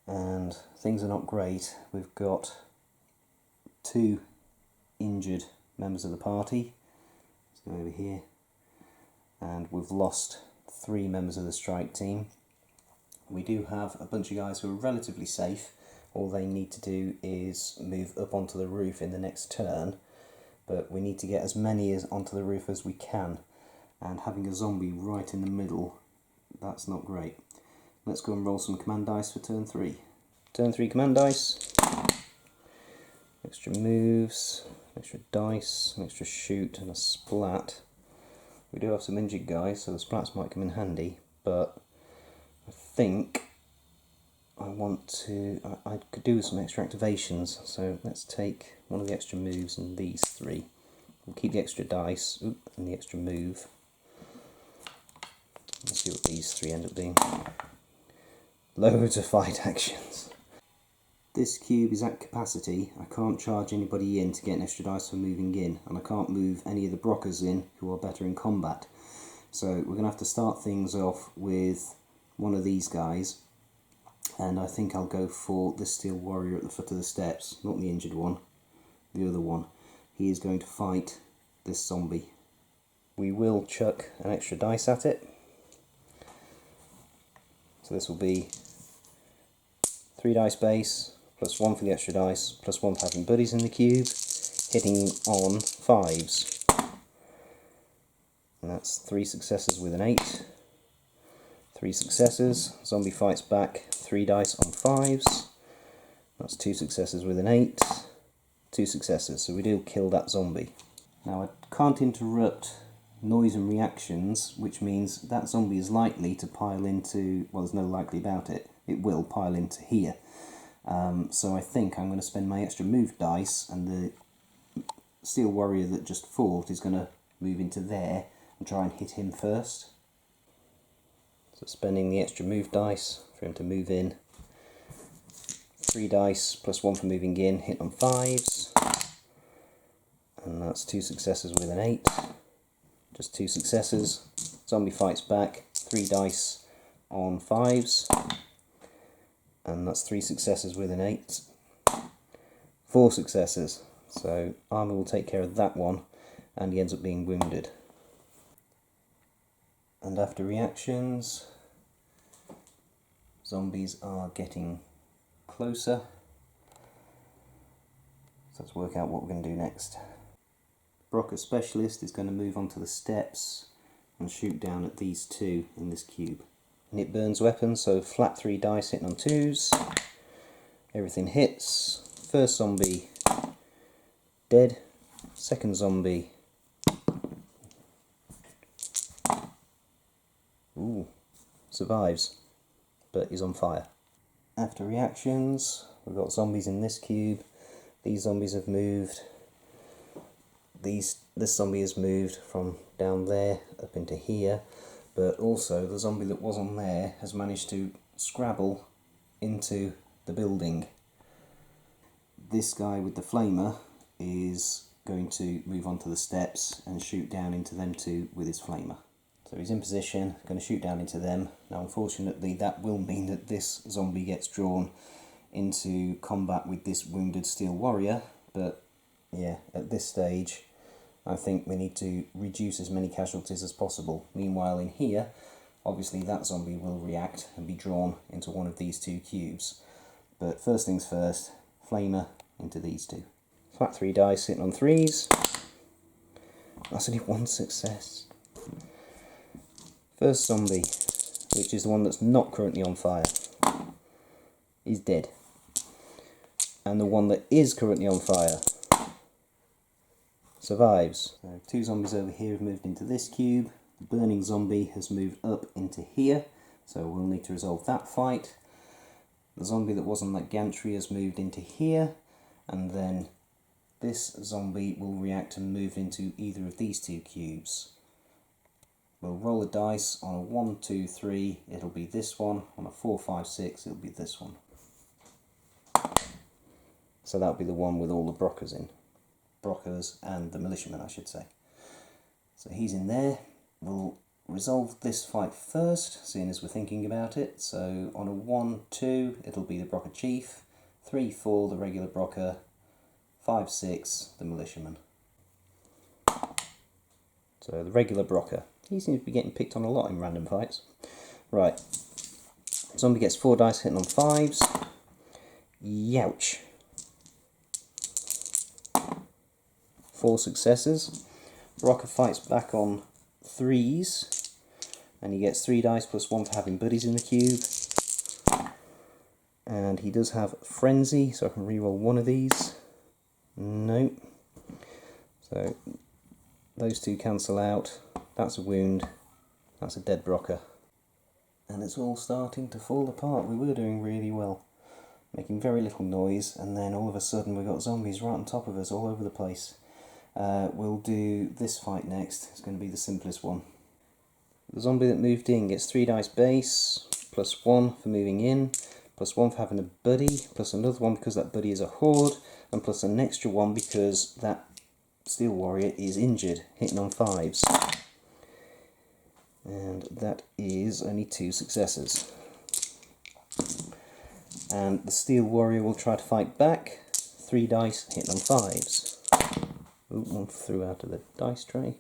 And things are not great. We've got 2 injured members of the party. Let's go over here. And we've lost 3 members of the strike team. We do have a bunch of guys who are relatively safe. All they need to do is move up onto the roof in the next turn. But we need to get as many onto the roof as we can. And having a zombie right in the middle, that's not great. Let's go and roll some command dice for turn 3. Turn 3 command dice. Extra moves, extra dice, an extra shoot and a splat. We do have some injured guys, so the splats might come in handy, but I think I could do with some extra activations, so let's take one of the extra moves and these 3. We'll keep the extra dice and the extra move. Let's see what these 3 end up being. Loads of fight actions. This cube is at capacity. I can't charge anybody in to get an extra dice for moving in, and I can't move any of the Brockers in who are better in combat. So we're going to have to start things off with one of these guys, And I think I'll go for the Steel Warrior at the foot of the steps, not the injured one, the other one. He is going to fight this zombie. We will chuck an extra dice at it. So this will be 3 dice base, plus 1 for the extra dice, plus 1 for having buddies in the cube, hitting on 5s. And that's 3 successes with an 8. 3 successes, zombie fights back, 3 dice on 5s. That's 2 successes with an 8. 2 successes, so we do kill that zombie. Now I can't interrupt noise and reactions, which means that zombie is likely to pile into, well, there's no likely about it, it will pile into here. So I think I'm going to spend my extra move dice, and the Steel Warrior that just fought is going to move into there and try and hit him first. So spending the extra move dice for him to move in. 3 dice plus 1 for moving in, hit on 5s. And that's 2 successes with an 8. Just 2 successes. Zombie fights back, 3 dice on 5s. And that's 3 successes with an 8. 4 successes. So armour will take care of that one, and he ends up being wounded. And after reactions, zombies are getting closer. So let's work out what we're going to do next. Brocker Specialist is going to move onto the steps and shoot down at these 2 in this cube. And it burns weapons, so flat 3 dice hitting on 2s. Everything hits. First zombie dead. Second zombie. Ooh, survives, but is on fire. After reactions, we've got zombies in this cube. These zombies have moved. This zombie has moved from down there up into here, but also the zombie that was on there has managed to scrabble into the building. This guy with the flamer is going to move onto the steps and shoot down into them 2 with his flamer. So he's in position, going to shoot down into them. Now unfortunately that will mean that this zombie gets drawn into combat with this wounded Steel Warrior, but yeah, at this stage I think we need to reduce as many casualties as possible. Meanwhile in here, obviously that zombie will react and be drawn into one of these 2 cubes. But first things first, flamer into these 2. Flat 3 dice hitting on 3s. That's only 1 success. First zombie, which is the one that's not currently on fire, is dead. And the one that is currently on fire survives. So 2 zombies over here have moved into this cube. The burning zombie has moved up into here, so we'll need to resolve that fight. The zombie that was on that gantry has moved into here, and then this zombie will react and move into either of these 2 cubes. We'll roll a dice. On a 1, 2, 3 it'll be this one, on a 4, 5, 6 it'll be this one. So that'll be the one with all the Brockers in. Brockers and the militiamen, I should say. So he's in there. We'll resolve this fight first, seeing as we're thinking about it. So on a 1, 2 it'll be the Brocker Chief, 3, 4 the regular Brocker, 5, 6 the militiaman. So the regular Brocker. He seems to be getting picked on a lot in random fights. Right. Zombie gets 4 dice hitting on 5s. Youch. 4 successes. Brocker fights back on 3s. And he gets 3 dice plus 1 for having buddies in the cube. And he does have Frenzy, so I can reroll one of these. Nope. So those 2 cancel out. That's a wound. That's a dead Brocker. And it's all starting to fall apart. We were doing really well, making very little noise, and then all of a sudden we've got zombies right on top of us all over the place. We'll do this fight next. It's going to be the simplest one. The zombie that moved in gets 3 dice base, plus 1 for moving in, plus 1 for having a buddy, plus another 1 because that buddy is a horde, and plus an extra 1 because that Steel Warrior is injured, hitting on 5s. And that is only 2 successes. And the Steel Warrior will try to fight back. 3 dice, hitting on 5s. Ooh, one threw out of the dice tray.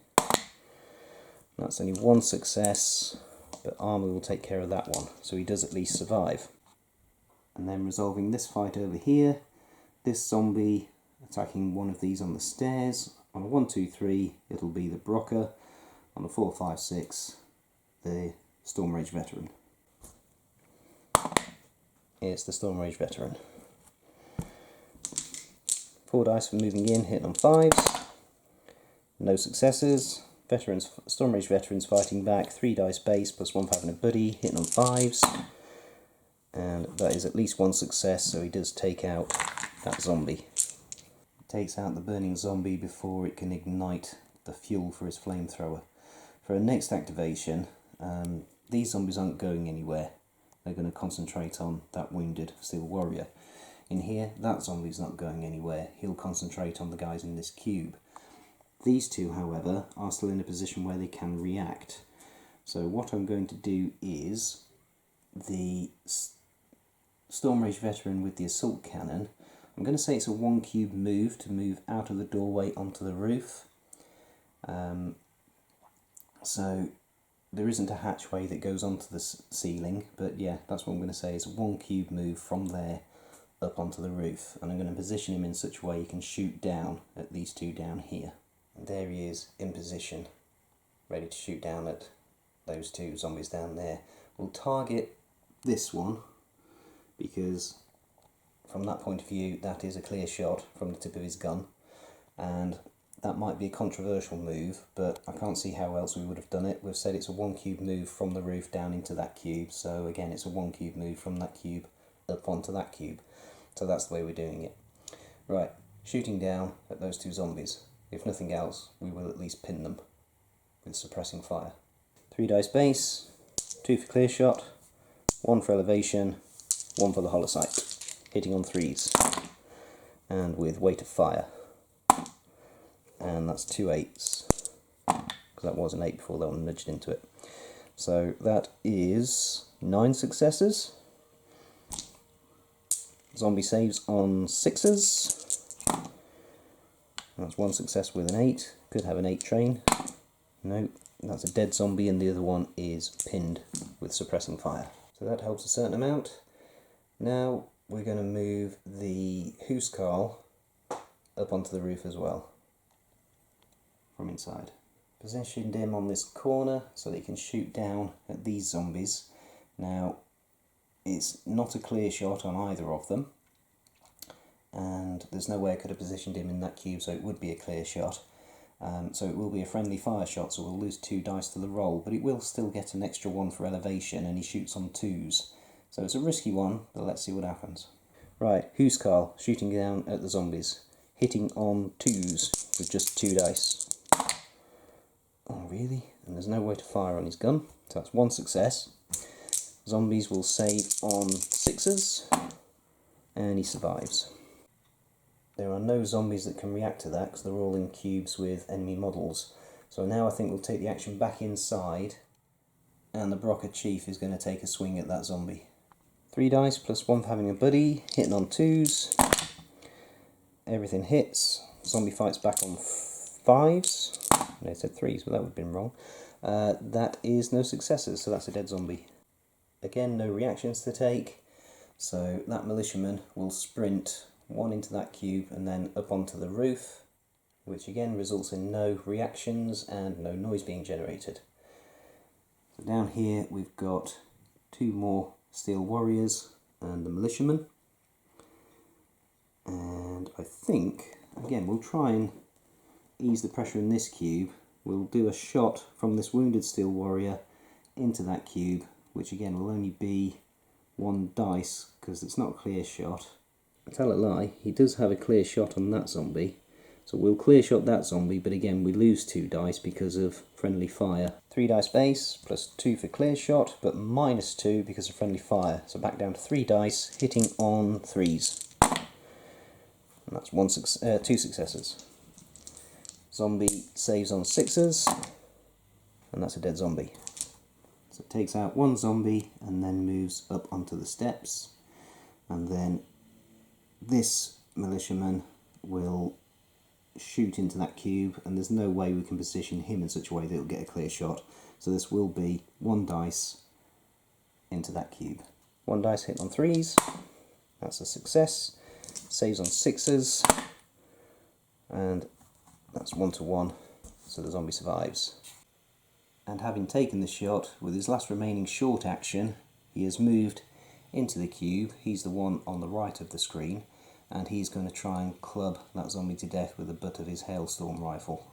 That's only 1 success, but armour will take care of that one, so he does at least survive. And then resolving this fight over here, this zombie attacking one of these on the stairs. On a 1, 2, 3, it'll be the Brocker. On a 4, 5, 6, the Storm Rage Veteran. It's the Storm Rage Veteran. 4 dice for moving in, hitting on 5s. No successes. Storm Rage Veterans fighting back. 3 dice base plus 1 for having a buddy, hitting on 5s. And that is at least 1 success, so he does take out that zombie. Takes out the burning zombie before it can ignite the fuel for his flamethrower. For a next activation, these zombies aren't going anywhere. They're going to concentrate on that wounded Steel Warrior. In here, that zombie's not going anywhere. He'll concentrate on the guys in this cube. These two, however, are still in a position where they can react. So what I'm going to do is the Storm Rage Veteran with the Assault Cannon. I'm going to say it's a 1 cube move to move out of the doorway onto the roof. So there isn't a hatchway that goes onto the ceiling, but yeah, that's what I'm going to say. It's a 1 cube move from there up onto the roof, and I'm going to position him in such a way he can shoot down at these two down here. And there he is in position, ready to shoot down at those 2 zombies down there. We'll target this one, because from that point of view that is a clear shot from the tip of his gun, and that might be a controversial move, but I can't see how else we would have done it. We've said it's a 1 cube move from the roof down into that cube, so again it's a 1 cube move from that cube up onto that cube. So that's the way we're doing it. Right, shooting down at those 2 zombies. If nothing else, we will at least pin them with suppressing fire. 3 dice base, 2 for clear shot, 1 for elevation, 1 for the hollow sight, hitting on 3s, and with weight of fire. And that's 2 8s, because that was an 8 before that one nudged into it. So that is 9 successes. Zombie saves on 6s. That's 1 success with an 8. Could have an 8 train. No, that's a dead zombie, and the other one is pinned with suppressing fire. So that helps a certain amount. Now we're going to move the Huskarl up onto the roof as well, from inside. Positioned him on this corner so that he can shoot down at these zombies. Now, it's not a clear shot on either of them, and there's no way I could have positioned him in that cube, so it would be a clear shot. So it will be a friendly fire shot, so we'll lose 2 dice to the roll, but it will still get an extra 1 for elevation, and he shoots on 2s. So it's a risky one, but let's see what happens. Right, Huskarl shooting down at the zombies, hitting on 2s with just 2 dice. Oh really? And there's no way to fire on his gun, so that's 1 success. Zombies will save on 6s, and he survives. There are no zombies that can react to that because they're all in cubes with enemy models. So now I think we'll take the action back inside, and the Brocker Chief is going to take a swing at that zombie. 3 dice plus 1 for having a buddy, hitting on 2s. Everything hits. Zombie fights back on 5s. No, I said 3s, but that would have been wrong. That is no successes, so that's a dead zombie. Again, no reactions to take, so that militiaman will sprint 1 into that cube and then up onto the roof, which again results in no reactions and no noise being generated. So down here we've got 2 more Steel Warriors and the militiaman, and I think, again, we'll try and ease the pressure in this cube. We'll do a shot from this wounded Steel Warrior into that cube, which again will only be 1 dice because it's not a clear shot. I tell a lie, he does have a clear shot on that zombie, so we'll clear shot that zombie, but again we lose 2 dice because of friendly fire. 3 dice base plus 2 for clear shot, but minus 2 because of friendly fire, so back down to 3 dice, hitting on 3s. And that's 2 successes. Zombie saves on 6s, and that's a dead zombie. So it takes out 1 zombie and then moves up onto the steps. and then this militiaman will shoot into that cube, and there's no way we can position him in such a way that it'll get a clear shot. So this will be 1 dice into that cube. 1 dice hit on 3s, that's a success. Saves on 6s, and that's 1 to 1, so the zombie survives. And having taken the shot, with his last remaining short action, he has moved into the cube. He's the one on the right of the screen, and he's going to try and club that zombie to death with the butt of his hailstorm rifle.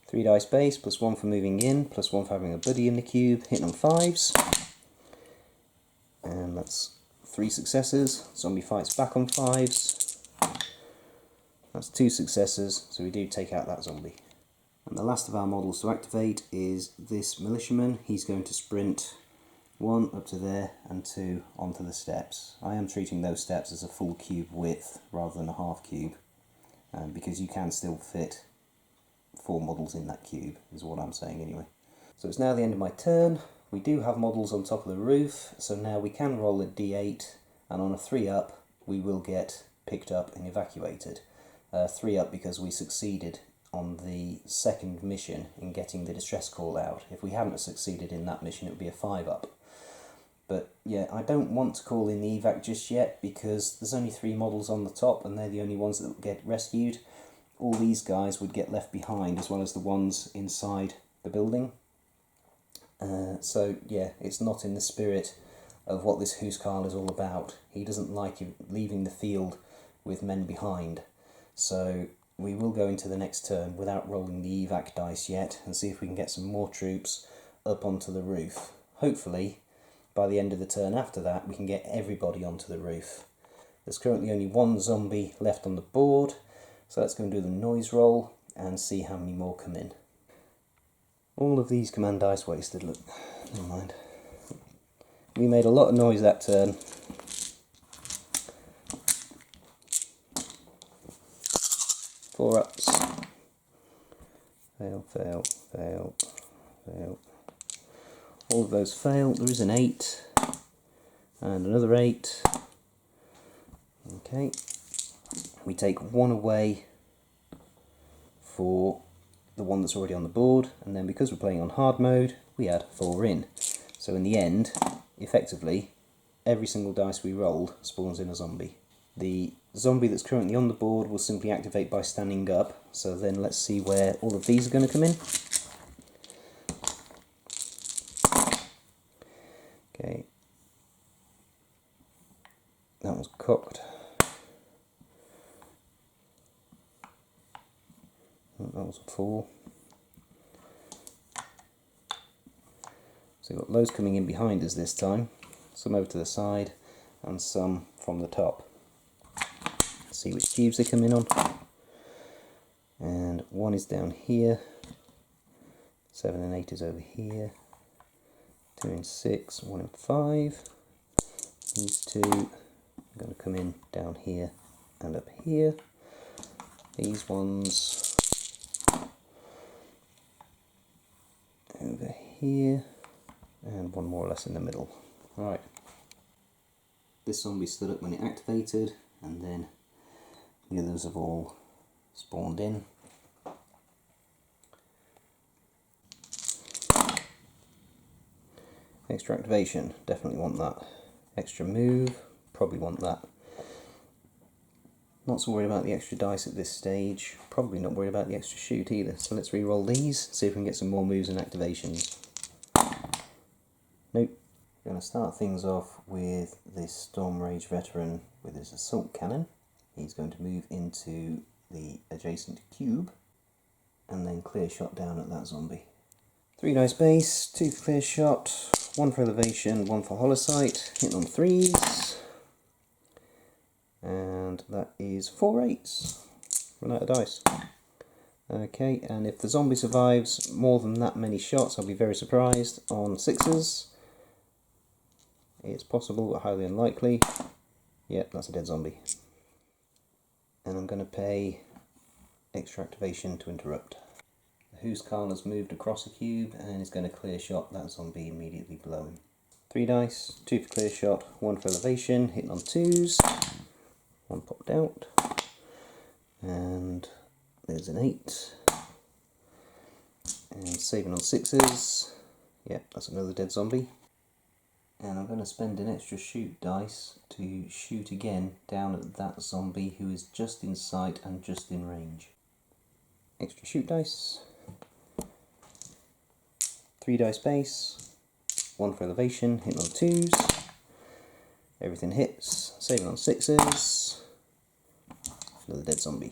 3 dice base, plus 1 for moving in, plus 1 for having a buddy in the cube, hitting on 5s. And that's 3 successes. Zombie fights back on 5s. That's 2 successes, so we do take out that zombie. And the last of our models to activate is this militiaman. He's going to sprint 1 up to there and 2 onto the steps. I am treating those steps as a full cube width rather than a half cube, because you can still fit 4 models in that cube, is what I'm saying anyway. So it's now the end of my turn. We do have models on top of the roof, so now we can roll a d8, and on a 3 up we will get picked up and evacuated. 3 up because we succeeded on the second mission in getting the distress call out. If we hadn't succeeded in that mission, it would be a 5 up. But yeah, I don't want to call in the evac just yet because there's only 3 models on the top and they're the only ones that get rescued. All these guys would get left behind, as well as the ones inside the building. So yeah, it's not in the spirit of what this Huskarl is all about. He doesn't like you leaving the field with men behind. So we will go into the next turn without rolling the evac dice yet and see if we can get some more troops up onto the roof. Hopefully, by the end of the turn after that, we can get everybody onto the roof. There's currently only 1 zombie left on the board, so let's go and do the noise roll and see how many more come in. All of these command dice wasted, look, never mind. We made a lot of noise that turn. Four ups. Fail, fail, fail, fail. All of those fail. There is an 8 and another 8. Okay. We take 1 away for the one that's already on the board, and then because we're playing on hard mode, we add 4 in. So in the end, effectively, every single dice we rolled spawns in a zombie. The zombie that's currently on the board will simply activate by standing up, so then let's see where all of these are going to come in. Okay, that was cocked. That was a 4. So we've got loads coming in behind us this time, some over to the side and some from the top. Let's see which cubes they come in on. And 1 is down here, 7 and 8 is over here, 2 and 6, 1 and 5. These 2 are going to come in down here and up here. These ones over here, and 1 more or less in the middle. Right. This zombie stood up when it activated, and then the others have all spawned in. Extra activation, definitely want that. Extra move, probably want that. Not so worried about the extra dice at this stage, probably not worried about the extra shoot either. So let's re-roll these, see if we can get some more moves and activations. Nope. We're going to start things off with this Storm Rage veteran with his assault cannon. He's going to move into the adjacent cube and then clear shot down at that zombie. 3 dice base, 2 for clear shot, 1 for elevation, 1 for holosight, hitting on 3s. And that is 4 8s. Run out of dice. Okay, and if the zombie survives more than that many shots, I'll be very surprised. On 6s, it's possible but highly unlikely. Yep, that's a dead zombie. And I'm going to pay extra activation to interrupt. The Huskarl has moved across the cube and is going to clear shot that zombie immediately below him. 3 dice, 2 for clear shot, 1 for elevation, hitting on 2s. popped out. And there's an 8. And saving on 6s. Yep, that's another dead zombie. And I'm going to spend an extra shoot dice to shoot again down at that zombie who is just in sight and just in range. Extra shoot dice. 3 dice base. 1 for elevation, hitting on 2s. Everything hits, saving on 6s. Another dead zombie.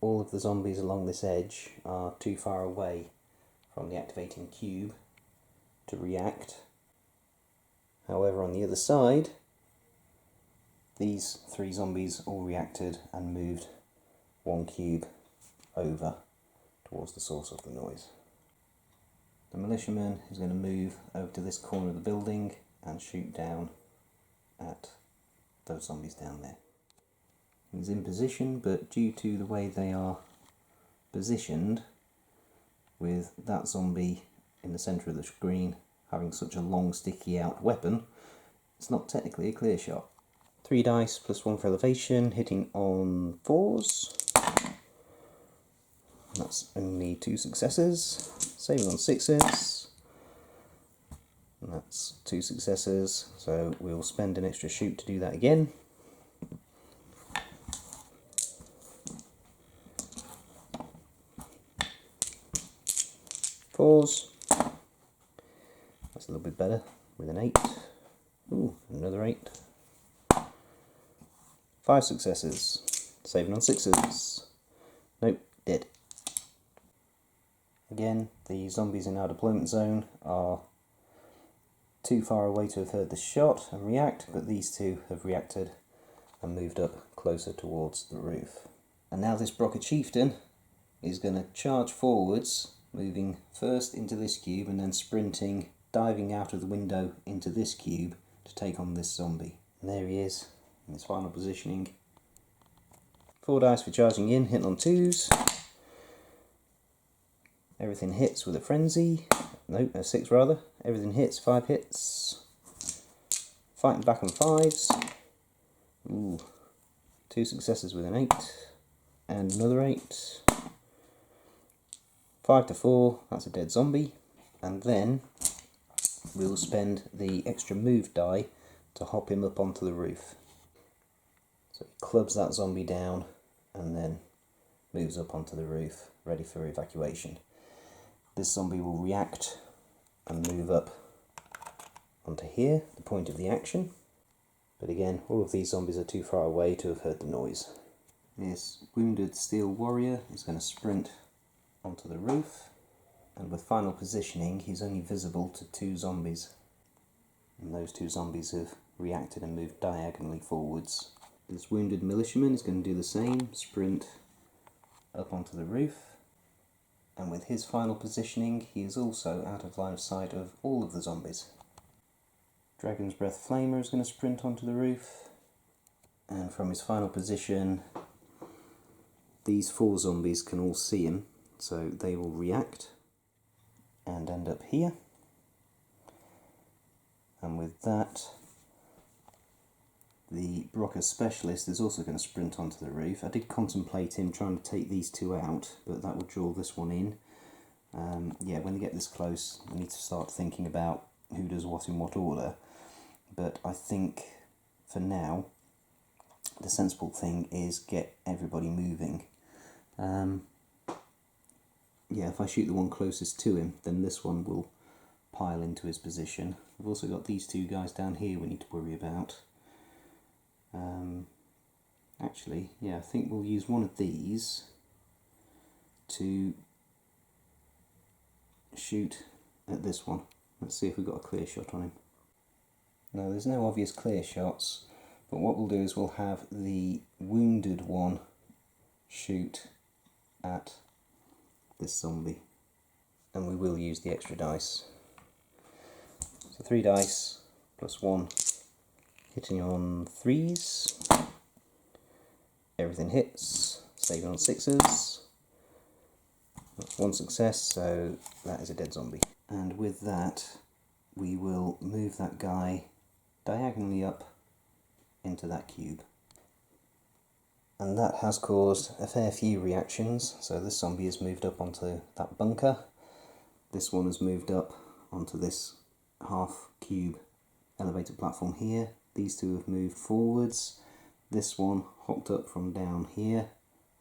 All of the zombies along this edge are too far away from the activating cube to react. However, on the other side, these 3 zombies all reacted and moved 1 cube over towards the source of the noise. The militiaman is going to move over to this corner of the building and shoot down at those zombies down there. He's in position, but due to the way they are positioned, with that zombie in the centre of the screen having such a long sticky out weapon, it's not technically a clear shot. 3 dice plus 1 for elevation, hitting on 4s. That's only 2 successes, saving on 6s. And that's 2 successes, so we'll spend an extra shoot to do that again. Fours. That's a little bit better with an 8. Ooh, another 8. 5 successes, saving on 6s. Nope, dead. Again, the zombies in our deployment zone are too far away to have heard the shot and react, but these 2 have reacted and moved up closer towards the roof. And now this Brocker Chieftain is going to charge forwards, moving first into this cube and then sprinting, diving out of the window into this cube to take on this zombie. And there he is in his final positioning. 4 dice for charging in, hitting on 2s. Everything hits with a frenzy. Nope, a 6 rather. Everything hits, 5 hits. Fighting back on 5s. Ooh, 2 successes with an 8. And another 8. 5 to 4, that's a dead zombie. And then we'll spend the extra move die to hop him up onto the roof. So he clubs that zombie down and then moves up onto the roof, ready for evacuation. This zombie will react and move up onto here, the point of the action. But again, all of these zombies are too far away to have heard the noise. This wounded steel warrior is going to sprint onto the roof, and with final positioning he's only visible to 2 zombies. And those 2 zombies have reacted and moved diagonally forwards. This wounded militiaman is going to do the same, sprint up onto the roof. And with his final positioning, he is also out of line of sight of all of the zombies. Dragon's Breath Flamer is going to sprint onto the roof. And from his final position, these 4 zombies can all see him, so they will react and end up here. And with that, the Brocker Specialist is also going to sprint onto the roof. I did contemplate him trying to take these 2 out, but that would draw this one in. Yeah, when they get this close, I need to start thinking about who does what in what order. But I think, for now, the sensible thing is get everybody moving. Yeah, if I shoot the one closest to him, then this one will pile into his position. We've also got these 2 guys down here we need to worry about. Actually, yeah, I think we'll use one of these to shoot at this one. Let's see if we've got a clear shot on him. No, there's no obvious clear shots, but what we'll do is we'll have the wounded one shoot at this zombie. And we will use the extra dice. So 3 dice plus 1, hitting on 3s. Everything hits, saving on 6s. That's 1 success, so that is a dead zombie. And with that, we will move that guy diagonally up into that cube. And that has caused a fair few reactions. So this zombie has moved up onto that bunker. This one has moved up onto this half cube elevator platform here. These two have moved forwards. This one hopped up from down here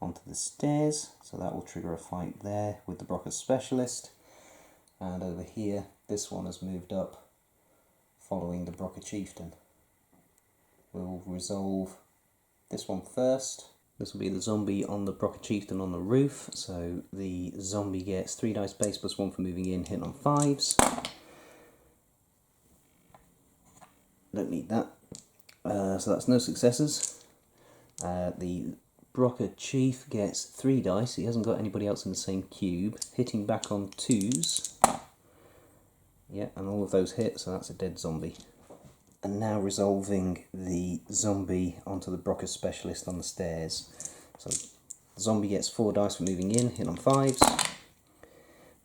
onto the stairs, so that will trigger a fight there with the Brocker Specialist. And over here, this one has moved up following the Brocker Chieftain. We'll resolve this one first. This will be the zombie on the Brocker Chieftain on the roof. So the zombie gets 3 dice base plus 1 for moving in, hitting on 5s. Don't need that. So that's no successes. The Brocker Chief gets 3 dice. He hasn't got anybody else in the same cube. Hitting back on 2s. Yeah, and all of those hit, so that's a dead zombie. And now resolving the zombie onto the Brocker Specialist on the stairs. So the zombie gets 4 dice for moving in, hit on 5s.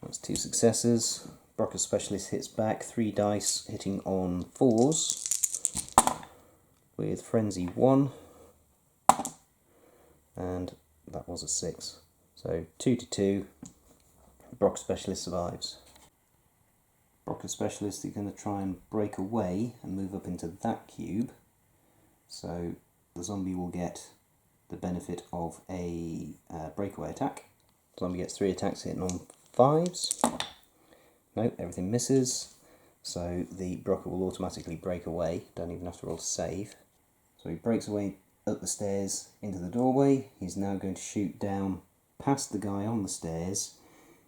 That's 2 successes. Brocker Specialist hits back, 3 dice, hitting on 4s. With Frenzy 1. And that was a 6. So 2 to 2. Brocker Specialist survives. Brocker Specialist is going to try and break away and move up into that cube. So the zombie will get the benefit of a breakaway attack. The zombie gets 3 attacks hitting on 5s. Nope, everything misses. So the Brocker will automatically break away. Don't even have to roll to save. So he breaks away up the stairs into the doorway. He's now going to shoot down past the guy on the stairs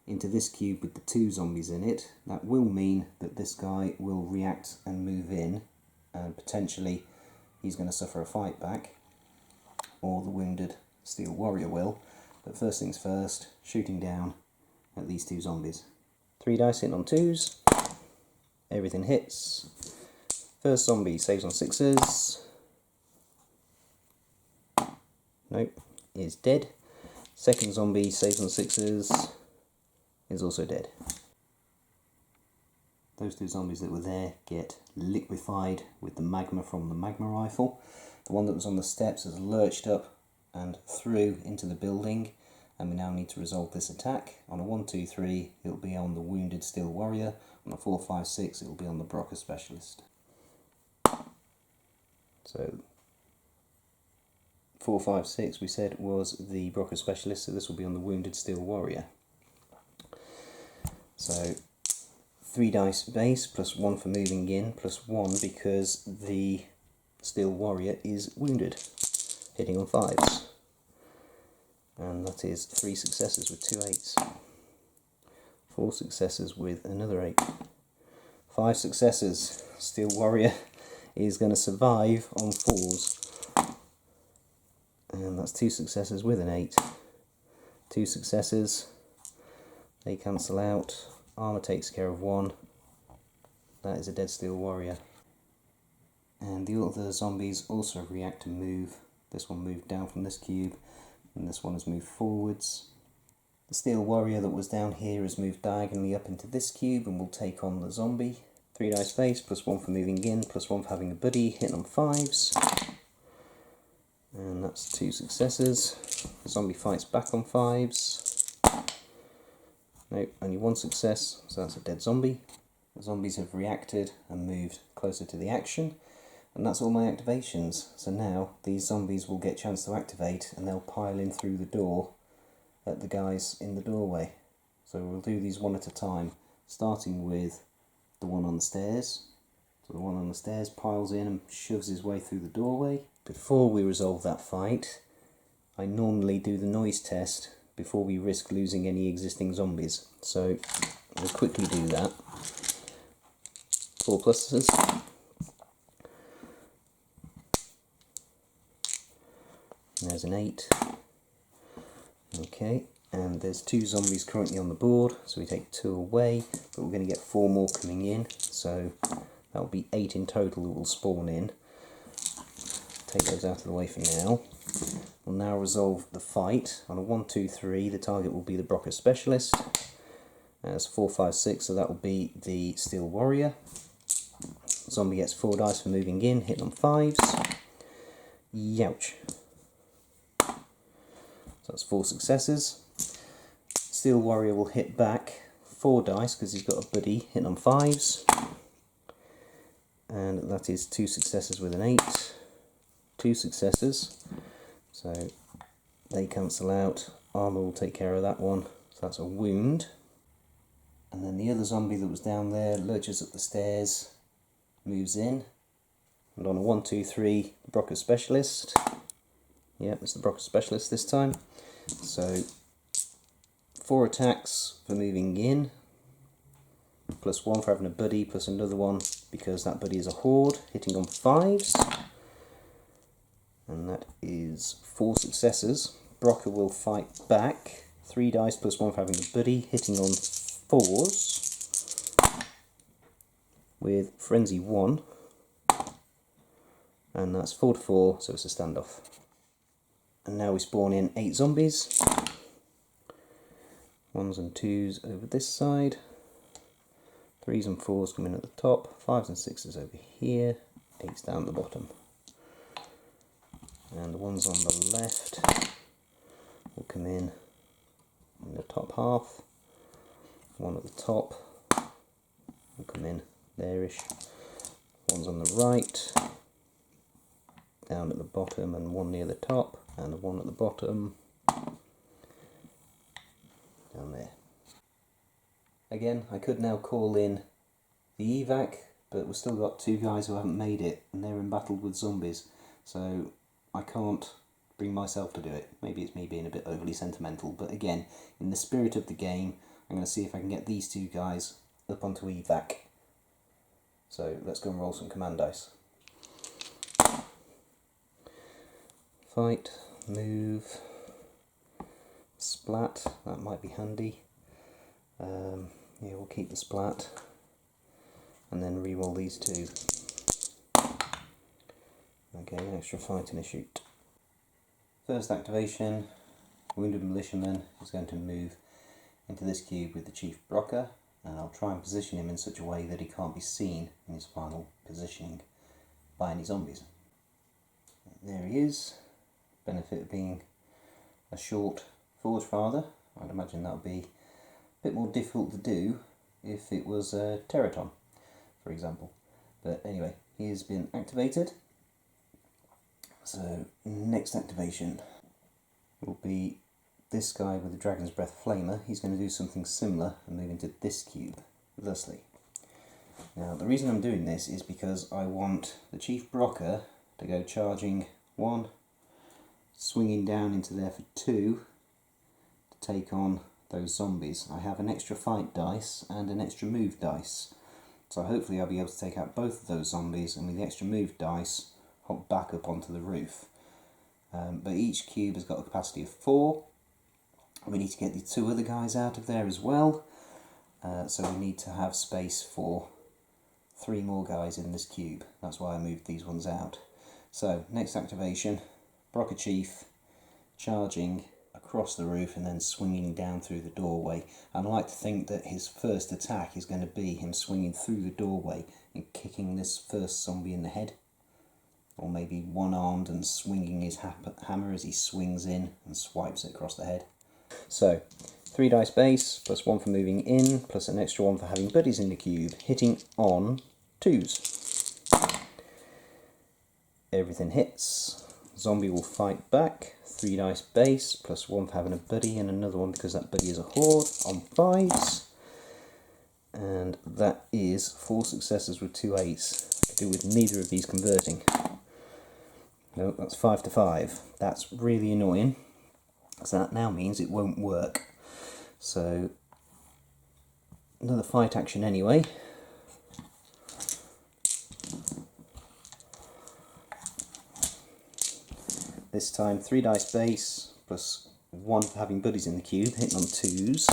into this cube with the 2 zombies in it. That will mean that this guy will react and move in, and potentially he's going to suffer a fight back, or the wounded Steel Warrior will. But first things first, shooting down at these 2 zombies. 3 dice hitting on 2s. Everything hits. First zombie saves on 6s. Nope, is dead. Second zombie saves on 6s. Is also dead. Those 2 zombies that were there get liquefied with the magma from the magma rifle. The one that was on the steps has lurched up and through into the building, and we now need to resolve this attack. On a 1, 2, 3, it'll be on the wounded Steel Warrior. On a 4, 5, 6, it'll be on the Brocker Specialist. So 4, 5, 6 we said was the Brocker Specialist, so this will be on the wounded Steel Warrior. So 3 dice base plus 1 for moving in plus 1 because the Steel Warrior is wounded, hitting on 5s. And that is 3 successes with 2 8s. 4 successes with another 8. 5 successes. Steel Warrior is going to survive on 4s. And that's 2 successes with an 8. 2 successes. They cancel out. Armour takes care of 1. That is a dead Steel Warrior. And the other zombies also react and move. This one moved down from this cube, and this one has moved forwards. The Steel Warrior that was down here has moved diagonally up into this cube and will take on the zombie. 3 dice base, plus 1 for moving in, plus 1 for having a buddy, hitting on 5s. And that's 2 successes. The zombie fights back on 5s. Nope, only 1 success, so that's a dead zombie. The zombies have reacted and moved closer to the action, and that's all my activations. So now these zombies will get a chance to activate and they'll pile in through the door at the guys in the doorway. So we'll do these one at a time, starting with the one on the stairs. So the one on the stairs piles in and shoves his way through the doorway. Before we resolve that fight, I normally do the noise test before we risk losing any existing zombies. So we'll quickly do that. 4 pluses. There's an 8. Okay, and there's 2 zombies currently on the board, so we take 2 away, but we're going to get 4 more coming in, so that will be 8 in total that will spawn in. Take those out of the way for now. We'll now resolve the fight. On a 1, 2, 3, the target will be the Brocker Specialist. That's 4, 5, 6, so that will be the Steel Warrior. Zombie gets 4 dice for moving in, hitting on 5s. Youch. So that's 4 successes. Steel Warrior will hit back 4 dice because he's got a buddy hitting on 5s. And that is 2 successes with an 8. 2 successes. So they cancel out. Armour will take care of that one. So that's a wound. And then the other zombie that was down there lurches up the stairs, moves in. And on a 1, 2, 3, Brocker Specialist. Yep, it's the Brocker Specialist this time. So 4 attacks for moving in, plus 1 for having a buddy, plus another one because that buddy is a horde, hitting on 5s. And that is 4 successes. Brocker will fight back, 3 dice plus 1 for having a buddy, hitting on 4s with Frenzy 1. And that's 4 to 4, so it's a standoff. And now we spawn in 8 zombies. 1s and 2s over this side. 3s and 4s come in at the top. 5s and 6s over here. 8s down the bottom. And the ones on the left will come in the top half. One at the top will come in there-ish. One's on the right, down at the bottom, and one near the top, and the one at the bottom down there. Again, I could now call in the evac, but we've still got 2 guys who haven't made it, and they're in battle with zombies, so I can't bring myself to do it. Maybe it's me being a bit overly sentimental, but again, in the spirit of the game, I'm going to see if I can get these 2 guys up onto evac. So let's go and roll some command dice. Fight, move, splat, that might be handy. Yeah, we'll keep the splat and then re-roll these 2. Okay, an extra fight and a shoot. First activation, Wounded Militiaman is going to move into this cube with the Chief Brocker, and I'll try and position him in such a way that he can't be seen in his final positioning by any zombies. There he is. Benefit of being a short Forge Father. I'd imagine that would be a bit more difficult to do if it was a Teraton, for example. But anyway, he has been activated. So next activation will be this guy with the Dragon's Breath Flamer. He's going to do something similar and move into this cube, thusly. Now the reason I'm doing this is because I want the Chief Brocker to go charging 1, swinging down into there for 2 to take on those zombies. I have an extra fight dice and an extra move dice, so hopefully I'll be able to take out both of those zombies, and with the extra move dice hop back up onto the roof. But each cube has got a capacity of 4. We need to get the 2 other guys out of there as well, so we need to have space for 3 more guys in this cube. That's why I moved these ones out. So next activation, Brocker Chief charging across the roof and then swinging down through the doorway. I'd like to think that his first attack is going to be him swinging through the doorway and kicking this first zombie in the head, or maybe one-armed and swinging his hammer as he swings in and swipes it across the head. So 3 dice base, plus 1 for moving in, plus an extra 1 for having buddies in the cube, hitting on 2s. Everything hits. Zombie will fight back. 3 dice base, plus 1 for having a buddy, and another 1 because that buddy is a horde, on 5s. And that is 4 successes with 2 8s. I could do with neither of these converting. No, that's 5 to 5. That's really annoying, so that now means it won't work. So another fight action anyway. This time 3 dice base, plus 1 for having buddies in the cube, hitting on 2s.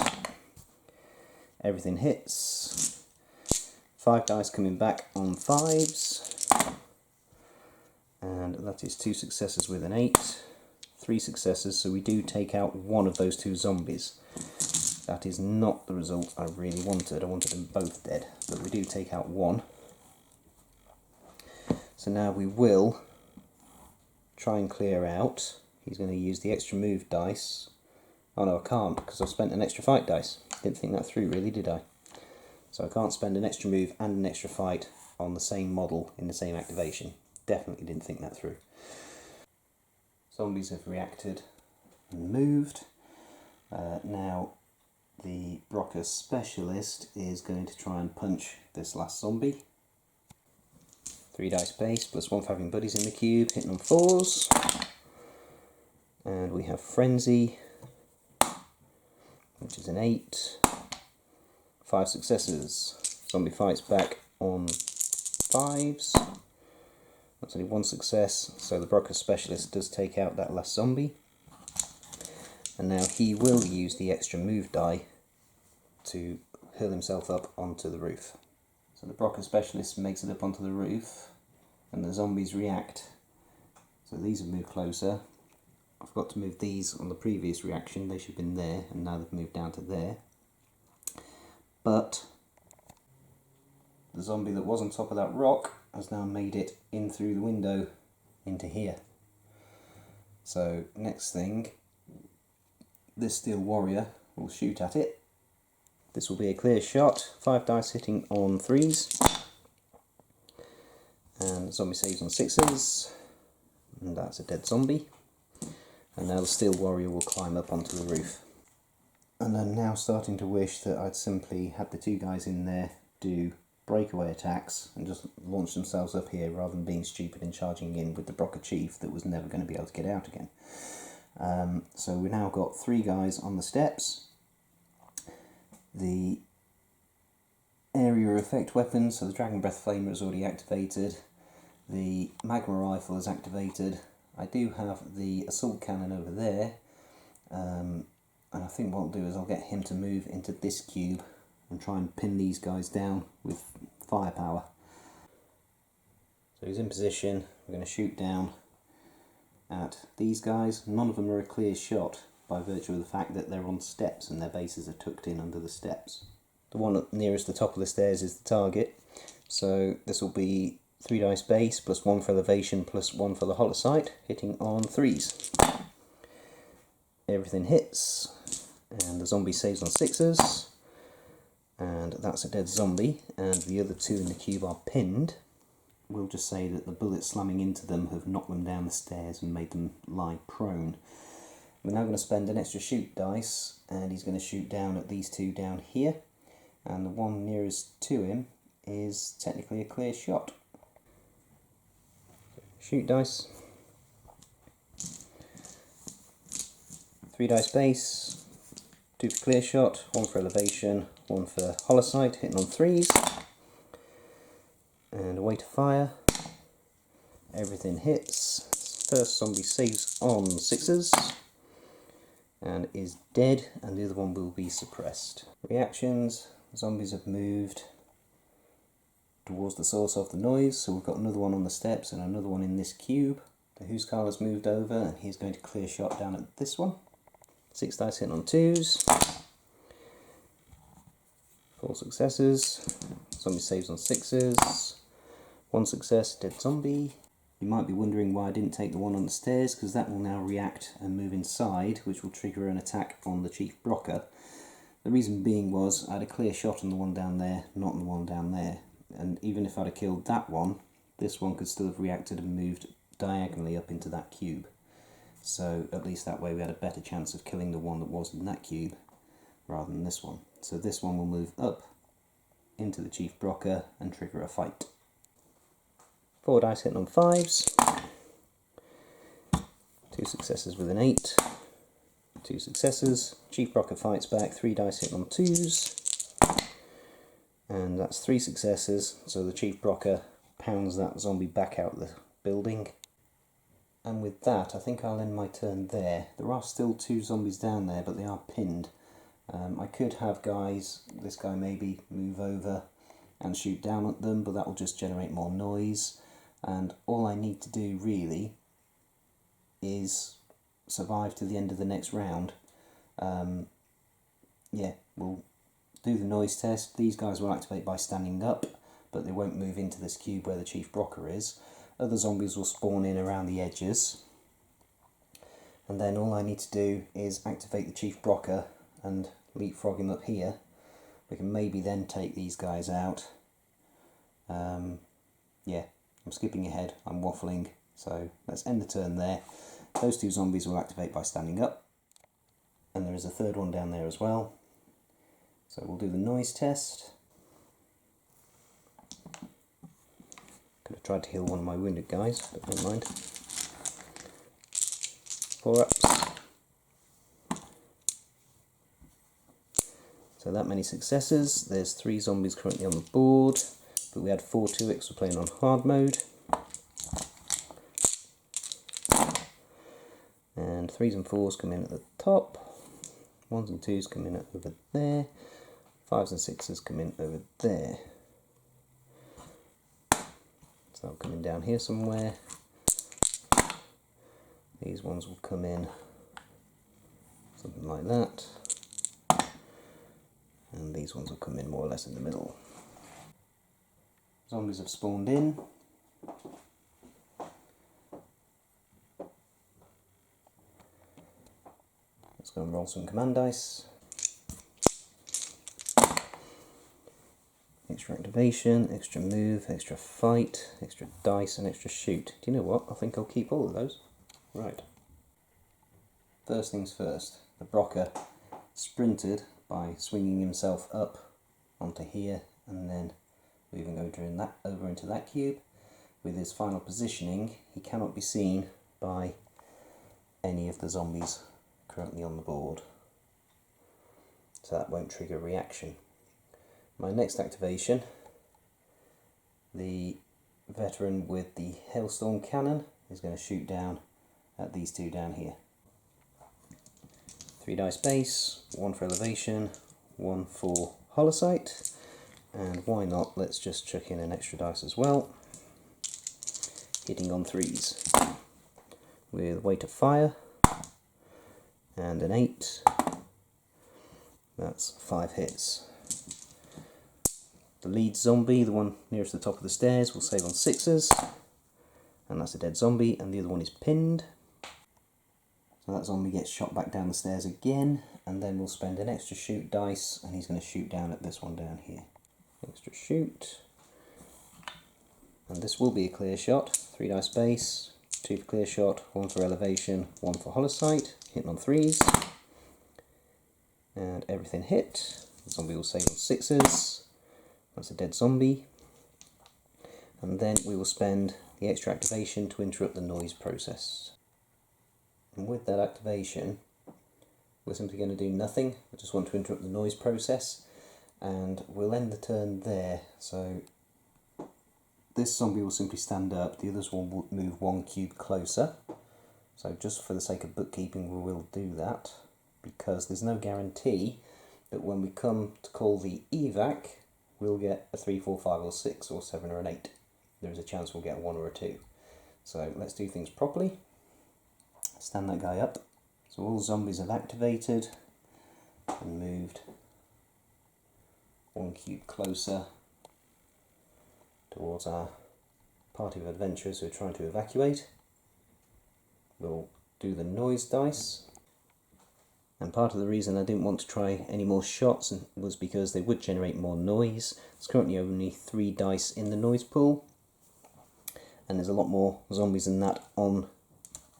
Everything hits. 5 dice coming back on 5s. And that is 2 successes with an 8. 3 successes, so we do take out 1 of those 2 zombies. That is not the result I really wanted. I wanted them both dead, but we do take out 1. So now we will try and clear out he's going to use the extra move dice. Oh no, I can't, because I've spent an extra fight dice. Didn't think that through really, did I? So I can't spend an extra move and an extra fight on the same model in the same activation. Definitely didn't think that through. Zombies have reacted and moved. Now the Brocker Specialist is going to try and punch this last zombie. 3 dice base, plus 1 for having buddies in the cube, hitting on 4s. And we have Frenzy, which is an 8. 5 successes. Zombie fights back on 5s. That's only 1 success, so the Brocker Specialist does take out that last zombie. And now he will use the extra move die to hurl himself up onto the roof. So the Brocker Specialist makes it up onto the roof, and the zombies react. So these have moved closer. I forgot to move these on the previous reaction, they should have been there, and now they've moved down to there. But the zombie that was on top of that rock has now made it in through the window into here. So next thing, this Steel Warrior will shoot at it. This will be a clear shot, 5 dice hitting on 3s. And the zombie saves on 6s. And that's a dead zombie. And now the Steel Warrior will climb up onto the roof. And I'm now starting to wish that I'd simply had the 2 guys in there do breakaway attacks and just launch themselves up here rather than being stupid and charging in with the Brocker Chief that was never going to be able to get out again. So we've now got 3 guys on the steps. The area effect weapons, so the Dragon Breath Flamer is already activated. The Magma Rifle is activated. I do have the Assault Cannon over there. And I think what I'll do is I'll get him to move into this cube and try and pin these guys down with firepower. So he's in position. We're going to shoot down at these guys. None of them are a clear shot by virtue of the fact that they're on steps and their bases are tucked in under the steps. The one nearest the top of the stairs is the target. So this will be 3 dice base, plus 1 for elevation, plus 1 for the holosight, hitting on 3s. Everything hits, and the zombie saves on 6s. And that's a dead zombie, and the other 2 in the cube are pinned. We'll just say that the bullets slamming into them have knocked them down the stairs and made them lie prone. We're now going to spend an extra shoot dice, and he's going to shoot down at these 2 down here, and the one nearest to him is technically a clear shot. Shoot dice. 3 dice base, 2 for clear shot, 1 for elevation, 1 for holosight, hitting on 3s. And away to fire. Everything hits. First zombie saves on 6s and is dead, and the other one will be suppressed. Reactions, zombies have moved towards the source of the noise, so we've got another one on the steps and another one in this cube. The Huskarl has moved over and he's going to clear shot down at this one. 6 dice hitting on 2s. 4 successes. Zombie saves on 6s. 1 success, dead zombie. You might be wondering why I didn't take the one on the stairs, because that will now react and move inside, which will trigger an attack on the Chief Brocker. The reason being was I had a clear shot on the one down there, not on the one down there. And even if I'd have killed that one, this one could still have reacted and moved diagonally up into that cube. So at least that way we had a better chance of killing the one that was in that cube rather than this one. So this one will move up into the Chief Brocker and trigger a fight. 4 dice hitting on 5s. 2 successes with an 8. 2 successes. Chief Brocker fights back. 3 dice hitting on 2s. And that's 3 successes. So the Chief Brocker pounds that zombie back out the building. And with that, I think I'll end my turn there. There are still 2 zombies down there, but they are pinned. I could have this guy maybe move over and shoot down at them, but that will just generate more noise. And all I need to do really is survive to the end of the next round. Yeah, we'll do the noise test. These guys will activate by standing up, but they won't move into this cube where the Chief Brocker is. Other zombies will spawn in around the edges. And then all I need to do is activate the Chief Brocker and leapfrog him up here. We can maybe then take these guys out. Yeah, I'm skipping ahead, I'm waffling, so let's end the turn there. Those two zombies will activate by standing up, and there is a third one down there as well. So we'll do the noise test. Could have tried to heal one of my wounded guys, but never mind. 4 ups. So that many successes. There's 3 zombies currently on the board, but we had 4 2x, we're playing on hard mode. And 3s and 4s come in at the top. 1s and 2s come in over there. 5s and 6s come in over there. So they'll come in down here somewhere. These ones will come in something like that. And these ones will come in more or less in the middle. Zombies have spawned in. Let's go and roll some command dice. Extra activation, extra move, extra fight, extra dice and extra shoot. Do you know what? I think I'll keep all of those. Right. First things first, the Brocker sprinted by swinging himself up onto here and then moving over into that cube. With his final positioning, he cannot be seen by any of the zombies currently on the board, so that won't trigger reaction. My next activation, the veteran with the Hailstorm Cannon is going to shoot down at these two down here. 3 dice base, 1 for elevation, 1 for holosight, and why not, let's just chuck in an extra dice as well, hitting on 3s with weight of fire and an 8. That's 5 hits. The lead zombie, the one nearest the top of the stairs, will save on 6s, and that's a dead zombie, and the other one is pinned. So that zombie gets shot back down the stairs again, and then we'll spend an extra shoot dice, and he's going to shoot down at this one down here. Extra shoot. And this will be a clear shot. 3 dice base, 2 for clear shot, 1 for elevation, 1 for holosight, hitting on 3s. And everything hit. The zombie will save on 6s. That's a dead zombie. And then we will spend the extra activation to interrupt the noise process. And with that activation, we're simply going to do nothing. I just want to interrupt the noise process, and we'll end the turn there. So this zombie will simply stand up, the others will move 1 cube closer. So just for the sake of bookkeeping, we will do that, because there's no guarantee that when we come to call the evac, we'll get a 3, 4, 5 or 6 or 7 or an 8. There is a chance we'll get a 1 or a 2. So let's do things properly. Stand that guy up. So all zombies have activated and moved 1 cube closer towards our party of adventurers who are trying to evacuate. We'll do the noise dice. And part of the reason I didn't want to try any more shots was because they would generate more noise. There's currently only 3 dice in the noise pool, and there's a lot more zombies than that on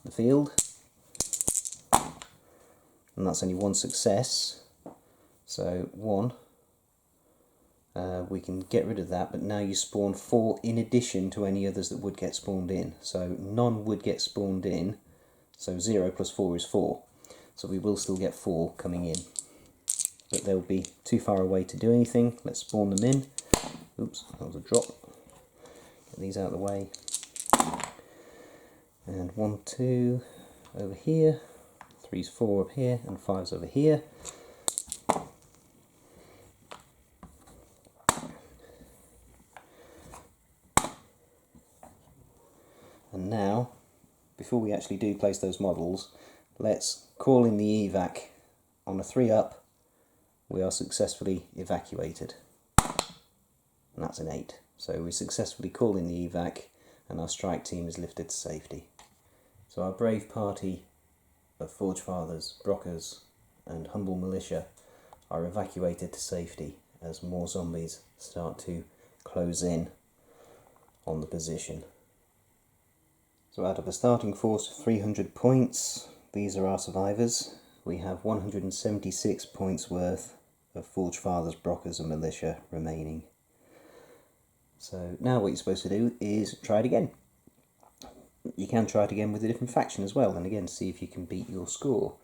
the field. And that's only 1 success, so 1, we can get rid of that, but now you spawn 4 in addition to any others that would get spawned in. So none would get spawned in, so 0 plus 4 is 4. So we will still get 4 coming in, but they'll be too far away to do anything. Let's spawn them in. Oops, that was a drop. Get these out of the way. And 1, 2 over here, 3's 4 up here, and 5's over here. And now, before we actually do place those models, let's call in the evac. On a 3 up, we are successfully evacuated. And that's an 8. So we successfully call in the evac, and our strike team is lifted to safety. So our brave party of Forge Fathers, Brockers and Humble Militia are evacuated to safety as more zombies start to close in on the position. So out of a starting force of 300 points, these are our survivors. We have 176 points worth of Forge Fathers, Brockers and Militia remaining. So now what you're supposed to do is try it again. You can try it again with a different faction as well, and again see if you can beat your score.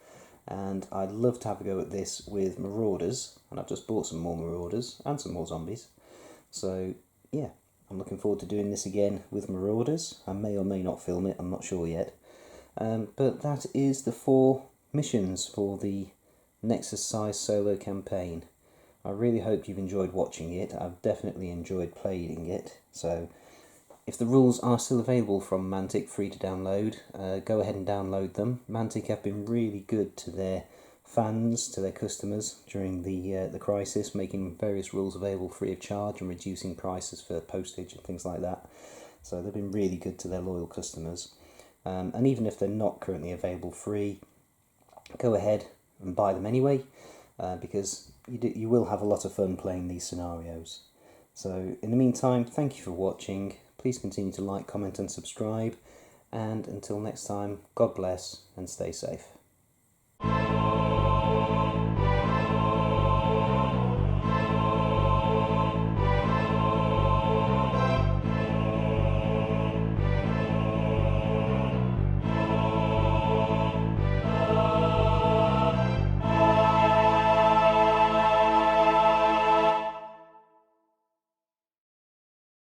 And I'd love to have a go at this with Marauders, and I've just bought some more Marauders and some more zombies. So yeah, I'm looking forward to doing this again with Marauders. I may or may not film it, I'm not sure yet. But that is the 4 missions for the Nexus Psi solo campaign. I really hope you've enjoyed watching it. I've definitely enjoyed playing it. So if the rules are still available from Mantic, free to download, go ahead and download them. Mantic have been really good to their fans, to their customers during the crisis, making various rules available free of charge and reducing prices for postage and things like that. So they've been really good to their loyal customers. And even if they're not currently available free, go ahead and buy them anyway, because you will have a lot of fun playing these scenarios. So in the meantime, thank you for watching. Please continue to like, comment and subscribe. And until next time, God bless and stay safe.